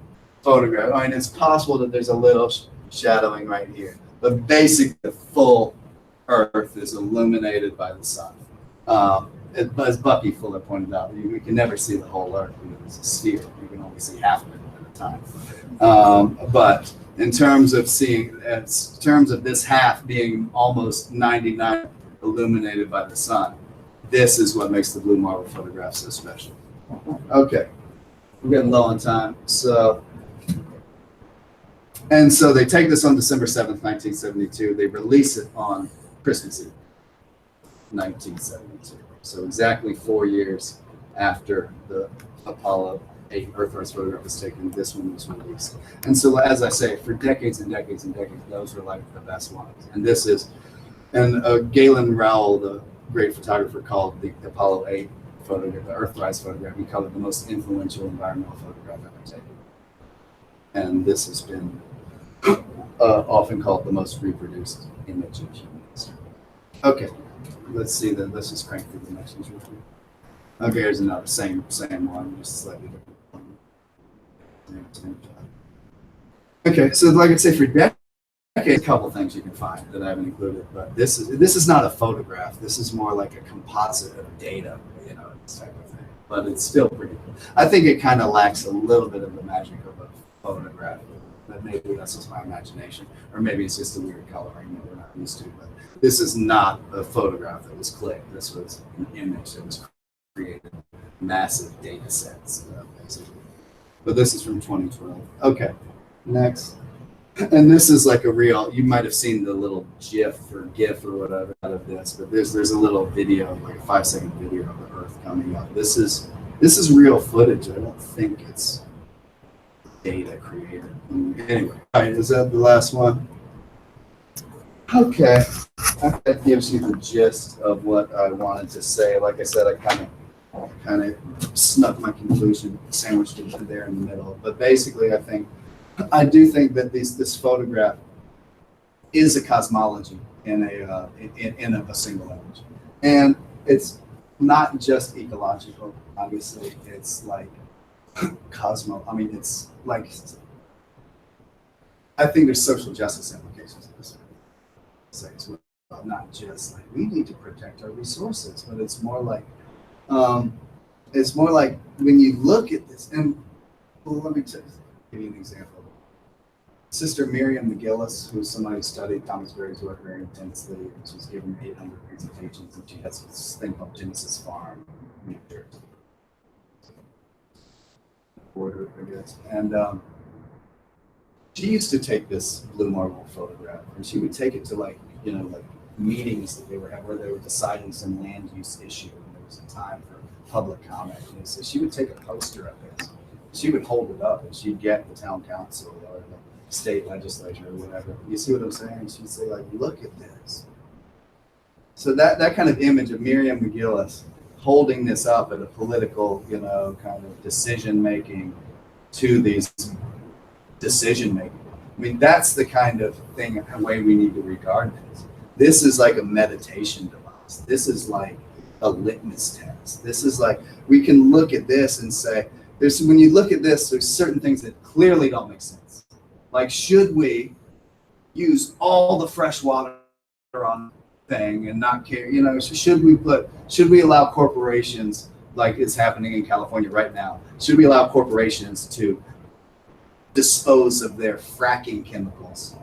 photographs. I mean, it's possible that there's a little shadowing right here, but basically the full Earth is illuminated by the sun. As Bucky Fuller pointed out, we can never see the whole Earth because it's a sphere. You can only see half of it at a time. But in terms of this half being almost 99 illuminated by the sun, this is what makes the blue marble photograph so special. Okay, we're getting low on time. So they take this on December 7th, 1972. They release it on Christmas Eve, 1972. So exactly 4 years after the Apollo 8 Earthrise photograph was taken, this one was released. And so, as I say, for decades and decades and decades, those were like the best ones. And this is, and Galen Rowell, the great photographer, called the Apollo 8 photograph, the Earthrise photograph, he called it the most influential environmental photograph ever taken. And this has been often called the most reproduced image in human history. Okay, let's see that. Let's just crank through the next one. Okay, here's another same one, just slightly different. Okay, so like I say, for decades, a couple things you can find that I haven't included, but this is not a photograph. This is more like a composite of data, this type of thing. But it's still pretty cool. I think it kind of lacks a little bit of the magic of a photograph. But maybe that's just my imagination, or maybe it's just a weird coloring that we're not used to. But this is not a photograph that was clicked. This was an image that was created, massive data sets, basically. But this is from 2012. Okay, next. And this is like a real, you might have seen the little GIF or GIF or whatever out of this, but there's a little video, like a 5-second video of the Earth coming up. This is real footage. I don't think it's data created. Anyway, all right, is that the last one? Okay, that gives you the gist of what I wanted to say. Like I said, I kind of snuck my conclusion, sandwiched it there in the middle. But basically, I do think that this photograph is a cosmology in a single image, and it's not just ecological. Obviously, it's like I mean, it's like, I think there's social justice implications of this. So it's not just like we need to protect our resources, but it's more like when you look at this, and let me give you an example. Sister Miriam McGillis, who's somebody who studied Thomas Berry's work very intensely, and she's given 800 presentations, and she has this thing called Genesis Farm, New Jersey. Border, I guess. And she used to take this blue marble photograph, and she would take it to like meetings that they were having, where they were deciding some land use issue, and there was a time for public comment. And so she would take a poster of this, she would hold it up, and she'd get the town council or the state legislature or whatever. You see what I'm saying? She'd say, like, look at this. So that kind of image of Miriam McGillis holding this up at a political, kind of decision making to these decision making. I mean, that's the kind of thing, way we need to regard this. This is like a meditation device. This is like a litmus test. This is like, we can look at this and say, when you look at this, there's certain things that clearly don't make sense. Like, should we use all the fresh water on thing and not care, should we allow corporations, like it's happening in California right now, should we allow corporations to dispose of their fracking chemicals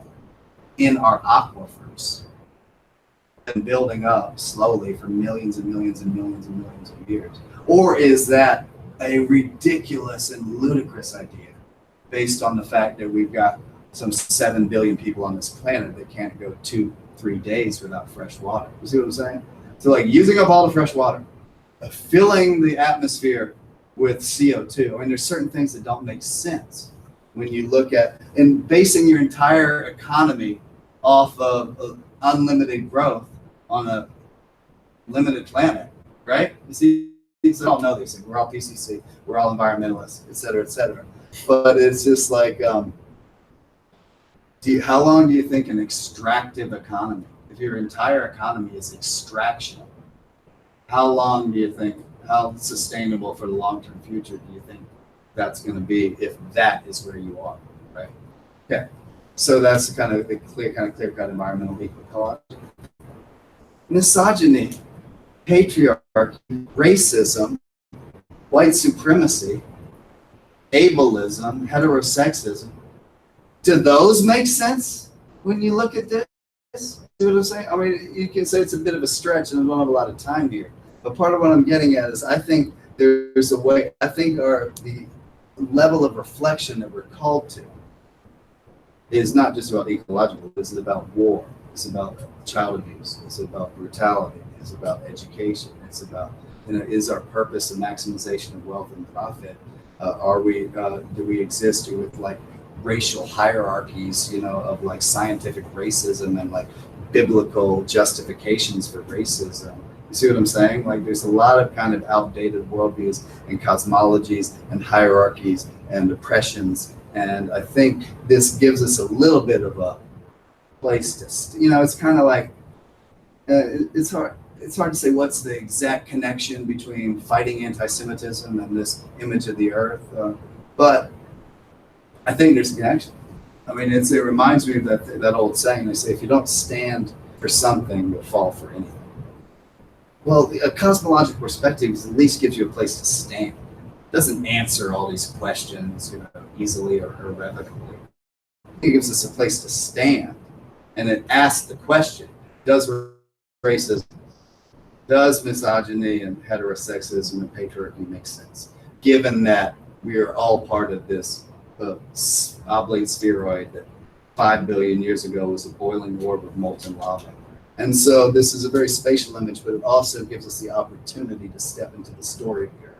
in our aquifers and building up slowly for millions and millions and millions and millions of years? Or is that a ridiculous and ludicrous idea based on the fact that we've got some 7 billion people on this planet that can't go 2-3 days without fresh water? You see what I'm saying? So like using up all the fresh water, filling the atmosphere with CO2. I mean, there's certain things that don't make sense when you look at, and basing your entire economy off of unlimited growth on a limited planet, right? You see, we all know these things. We're all PCC, we're all environmentalists, et cetera, et cetera. But it's just like, how long do you think an extractive economy, if your entire economy is extraction, how long do you think, how sustainable for the long-term future do you think that's going to be if that is where you are, right? Okay, so that's kind of the clear-cut environmental ecology. Misogyny, patriarchy, racism, white supremacy, ableism, heterosexism. Do those make sense when you look at this? See what I'm saying? I mean, you can say it's a bit of a stretch, and I don't have a lot of time here. But part of what I'm getting at is I think there's a way, I think the level of reflection that we're called to is not just about ecological, it's about war, it's about child abuse, it's about brutality, it's about education, it's about, is our purpose the maximization of wealth and profit? Do we exist with like racial hierarchies, of like scientific racism and like biblical justifications for racism? You see what I'm saying? Like there's a lot of kind of outdated worldviews and cosmologies and hierarchies and oppressions. And I think this gives us a little bit of a place to, it's kind of like, it's hard to say what's the exact connection between fighting anti-Semitism and this image of the earth. But I think there's a connection. I mean, it reminds me of that old saying. They say, if you don't stand for something, you'll fall for anything. Well, a cosmological perspective at least gives you a place to stand. It doesn't answer all these questions, easily or irrevocably. It gives us a place to stand, and it asks the question: does racism, does misogyny and heterosexism and patriarchy make sense, given that we are all part of this oblate spheroid that 5 billion years ago was a boiling orb of molten lava? And so this is a very spatial image, but it also gives us the opportunity to step into the story here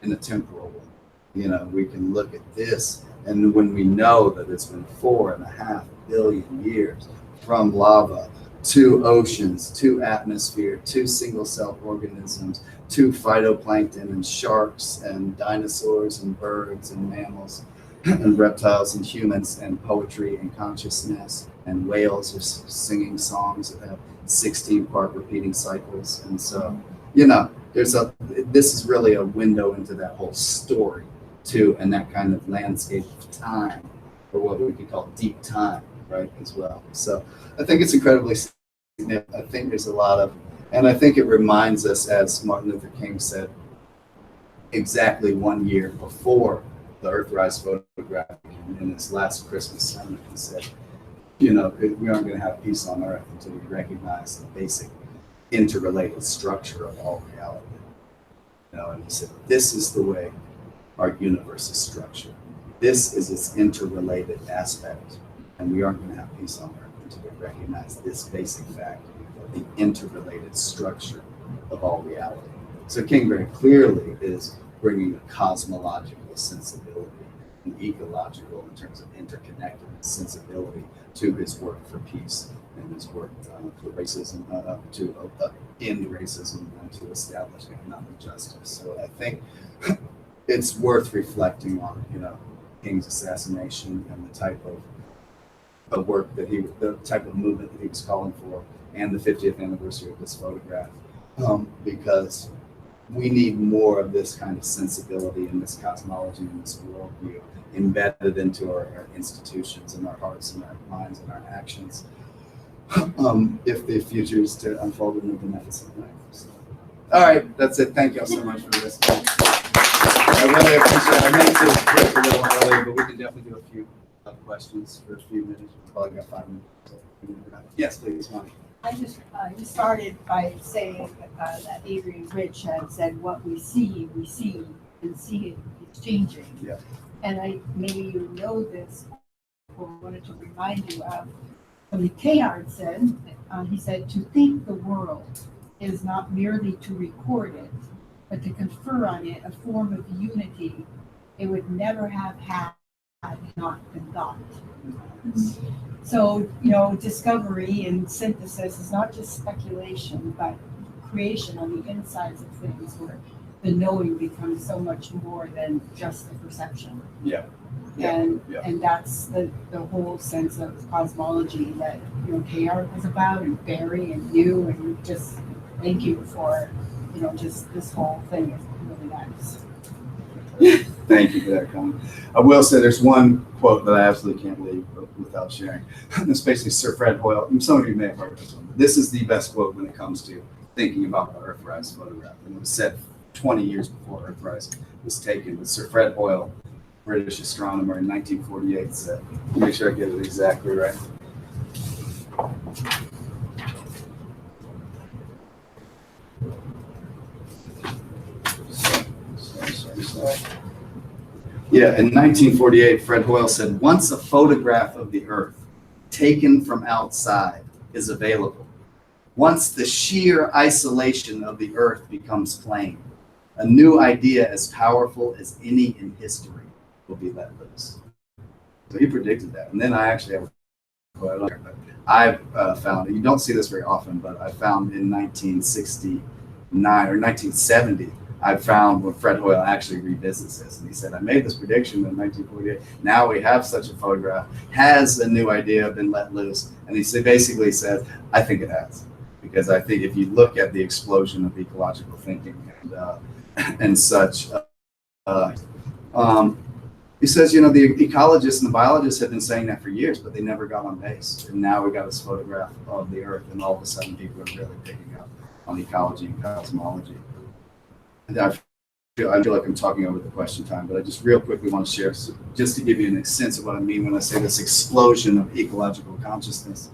in a temporal way. We can look at this, and when we know that it's been 4.5 billion years from lava to oceans, to atmosphere, to single-celled organisms, to phytoplankton and sharks and dinosaurs and birds and mammals and reptiles and humans and poetry and consciousness, and whales are singing songs that have 16-part repeating cycles. And so, this is really a window into that whole story too, and that kind of landscape of time, or what we could call deep time, right, as well. So I think it's incredibly significant. I think there's a lot of, and I think it reminds us, as Martin Luther King said, exactly 1 year before the Earthrise photograph in his last Christmas sermon, he said, we aren't going to have peace on earth until we recognize the basic interrelated structure of all reality. And he said, this is the way our universe is structured. This is its interrelated aspect, and we aren't going to have peace on earth until we recognize this basic fact of the interrelated structure of all reality. So King very clearly is bringing a cosmological sensibility, an ecological, in terms of interconnected sensibility, to his work for peace and his work for racism, to end racism and to establish economic justice. So I think it's worth reflecting on, King's assassination and the type of work that the type of movement that he was calling for, and the 50th anniversary of this photograph, because we need more of this kind of sensibility and this cosmology and this worldview embedded into our institutions and our hearts and our minds and our actions, if the future is to unfold in a beneficent way. So, all right, that's it. Thank you all so much for this. I really appreciate it. I meant to break a little earlier, but we can definitely do a few questions for a few minutes. We've probably got 5 minutes. Yes, please, Monty. You started by saying that Avery Rich had said, what we see, and see it is changing. Yeah. And maybe you know this, or wanted to remind you of something Teilhard said. He said, to think the world is not merely to record it, but to confer on it a form of unity it would never have had not been thought. So, discovery and synthesis is not just speculation, but creation on the insides of things, where the knowing becomes so much more than just the perception. Yeah. And that's the whole sense of cosmology that Teilhard was about, and Barry and you, and just thank you for just this whole thing is really nice. Thank you for that comment. I will say there's one quote that I absolutely can't leave without sharing. It's basically Sir Fred Hoyle. Some of you may have heard this one. But this is the best quote when it comes to thinking about the Earthrise photograph. And it was said 20 years before Earthrise was taken. But Sir Fred Hoyle, British astronomer in 1948, said, make sure I get it exactly right. Sorry. Yeah, in 1948, Fred Hoyle said, once a photograph of the Earth taken from outside is available, once the sheer isolation of the Earth becomes plain, a new idea as powerful as any in history will be let loose. So he predicted that. And then I actually have a quote, but I've found, you don't see this very often, but I found in 1969 or 1970, I found when Fred Hoyle actually revisits this, and he said, I made this prediction in 1948. Now we have such a photograph. Has a new idea been let loose? And he basically said, I think it has. Because I think if you look at the explosion of ecological thinking and such, he says, you know, the ecologists and the biologists have been saying that for years, but they never got on base. And now we got this photograph of the Earth, and all of a sudden people are really picking up on ecology and cosmology. And I feel like I'm talking over the question time, but I just real quickly want to share, just to give you a sense of what I mean when I say this explosion of ecological consciousness.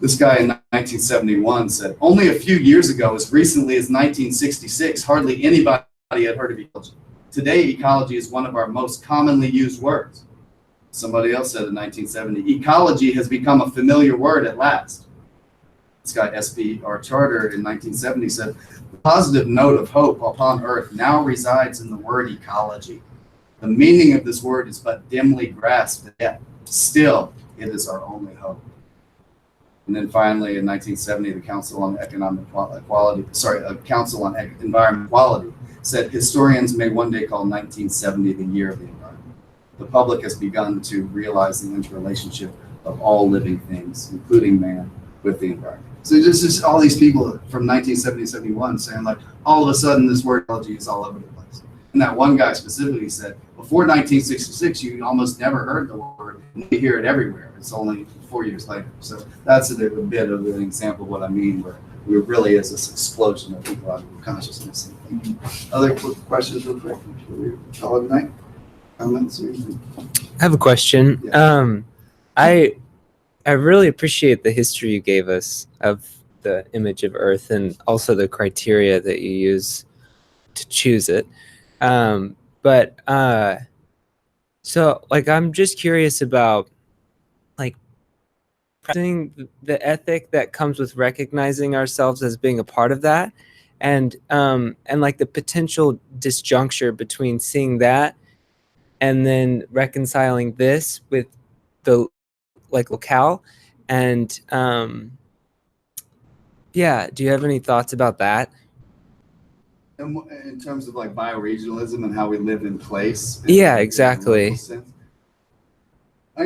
This guy in 1971 said, only a few years ago, as recently as 1966, hardly anybody had heard of ecology. Today, ecology is one of our most commonly used words. Somebody else said in 1970, ecology has become a familiar word at last. This guy, S.B.R. Charter, in 1970 said, the positive note of hope upon Earth now resides in the word ecology. The meaning of this word is but dimly grasped, yet still it is our only hope. And then finally, in 1970, the Council on Environment Quality said historians may one day call 1970 the year of the environment. The public has begun to realize the interrelationship of all living things, including man, with the environment. So there's just all these people from 1970, 71 saying, like, all of a sudden this word ecology is all over the place. And that one guy specifically said, before 1966, you almost never heard the word, and you hear it everywhere. It's only 4 years later. So that's a bit of an example of what I mean, where there really is this explosion of ecological consciousness. Other quick questions real quick before we call it a night? Comments? I have a question. Yeah. I really appreciate the history you gave us of the image of Earth and also the criteria that you use to choose it. So like, I'm just curious about like practicing the ethic that comes with recognizing ourselves as being a part of that, and like the potential disjuncture between seeing that and then reconciling this with the like locale. And yeah, do you have any thoughts about that? In terms of like bioregionalism and how we live in place. Yeah, exactly. I think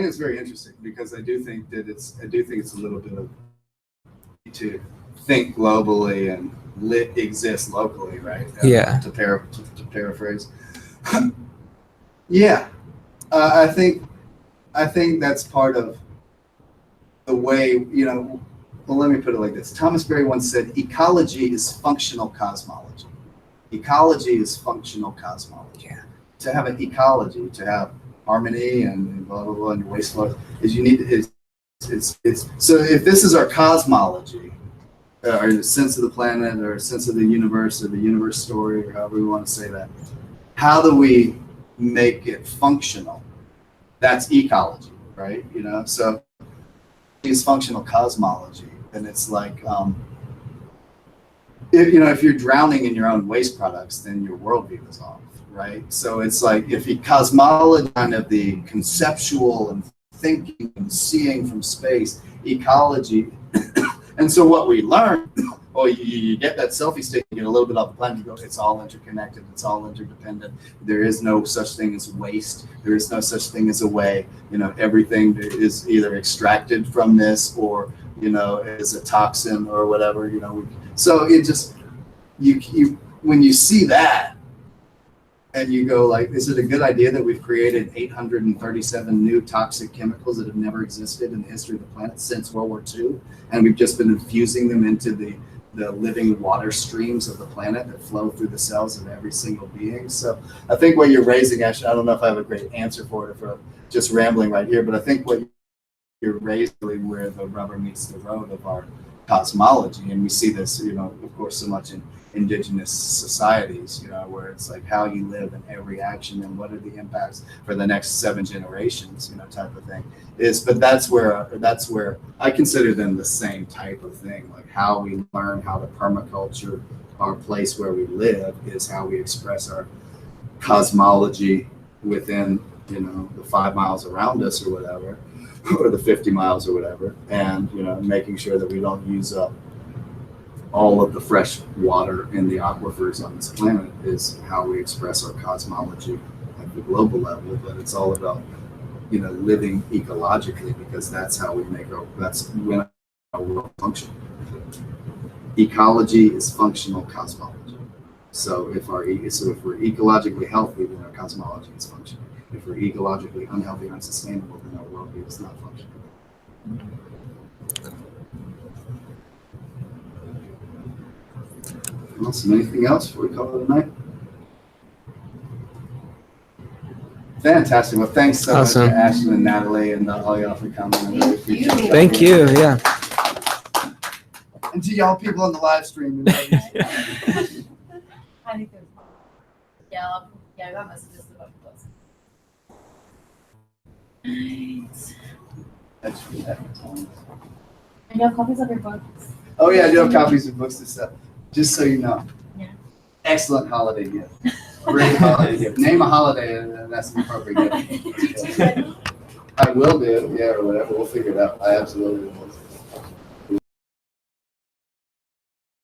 it's very interesting because I do think it's a little bit of to think globally and exist locally, right? Yeah. To paraphrase. Yeah, I think that's part of the way, you know. Well, let me put it like this. Thomas Berry once said, ecology is functional cosmology. Ecology is functional cosmology. Yeah. To have an ecology, to have harmony and blah blah blah and your waste flow, is you need it's so if this is our cosmology, or the sense of the planet, or sense of the universe, or the universe story, or however we want to say that, how do we make it functional? That's ecology, right? You know, so it's functional cosmology, and it's like if you're drowning in your own waste products, then your worldview is off, right? So it's like if you cosmology kind of the conceptual and thinking and seeing from space, ecology, and so what we learn, you get that selfie stick, you get a little bit off the planet, you go, it's all interconnected, it's all interdependent. There is no such thing as waste. There is no such thing as away. You know, everything is either extracted from this or, you know, is a toxin or whatever, you know. So it just, you when you see that, and you go like, is it a good idea that we've created 837 new toxic chemicals that have never existed in the history of the planet since World War II, and we've just been infusing them into the living water streams of the planet that flow through the cells of every single being? So I think what you're raising, actually, I don't know if I have a great answer for it, if I'm just rambling right here, but I think what you're raising where the rubber meets the road of our cosmology, and we see this, of course, so much in indigenous societies, where it's like how you live in every action and what are the impacts for the next 7 generations, type of thing but that's where I consider them the same type of thing, like how we learn how to permaculture our place where we live is how we express our cosmology within, the 5 miles around us or whatever, or the 50 miles or whatever, and, making sure that we don't use up all of the fresh water in the aquifers on this planet is how we express our cosmology at the global level. But it's all about, living ecologically, because that's how we that's when our world functions. Ecology is functional cosmology. So if we're ecologically healthy, then our cosmology is functional. If we're ecologically unhealthy and unsustainable, then our worldview is not functional. Awesome. Anything else before we call it a night? Fantastic. Well, thanks so much to Ashton and Natalie and all y'all for coming. I really appreciate it. Thank you. Yeah. And to y'all people on the live stream. I think there's yeah, I got messages about those. I know copies of your books. Oh yeah, I do have copies of books and stuff. Just so you know. Yeah. Excellent holiday gift. Great holiday gift. Name a holiday and that's the appropriate gift. I will do, yeah, or whatever. We'll figure it out. I absolutely will.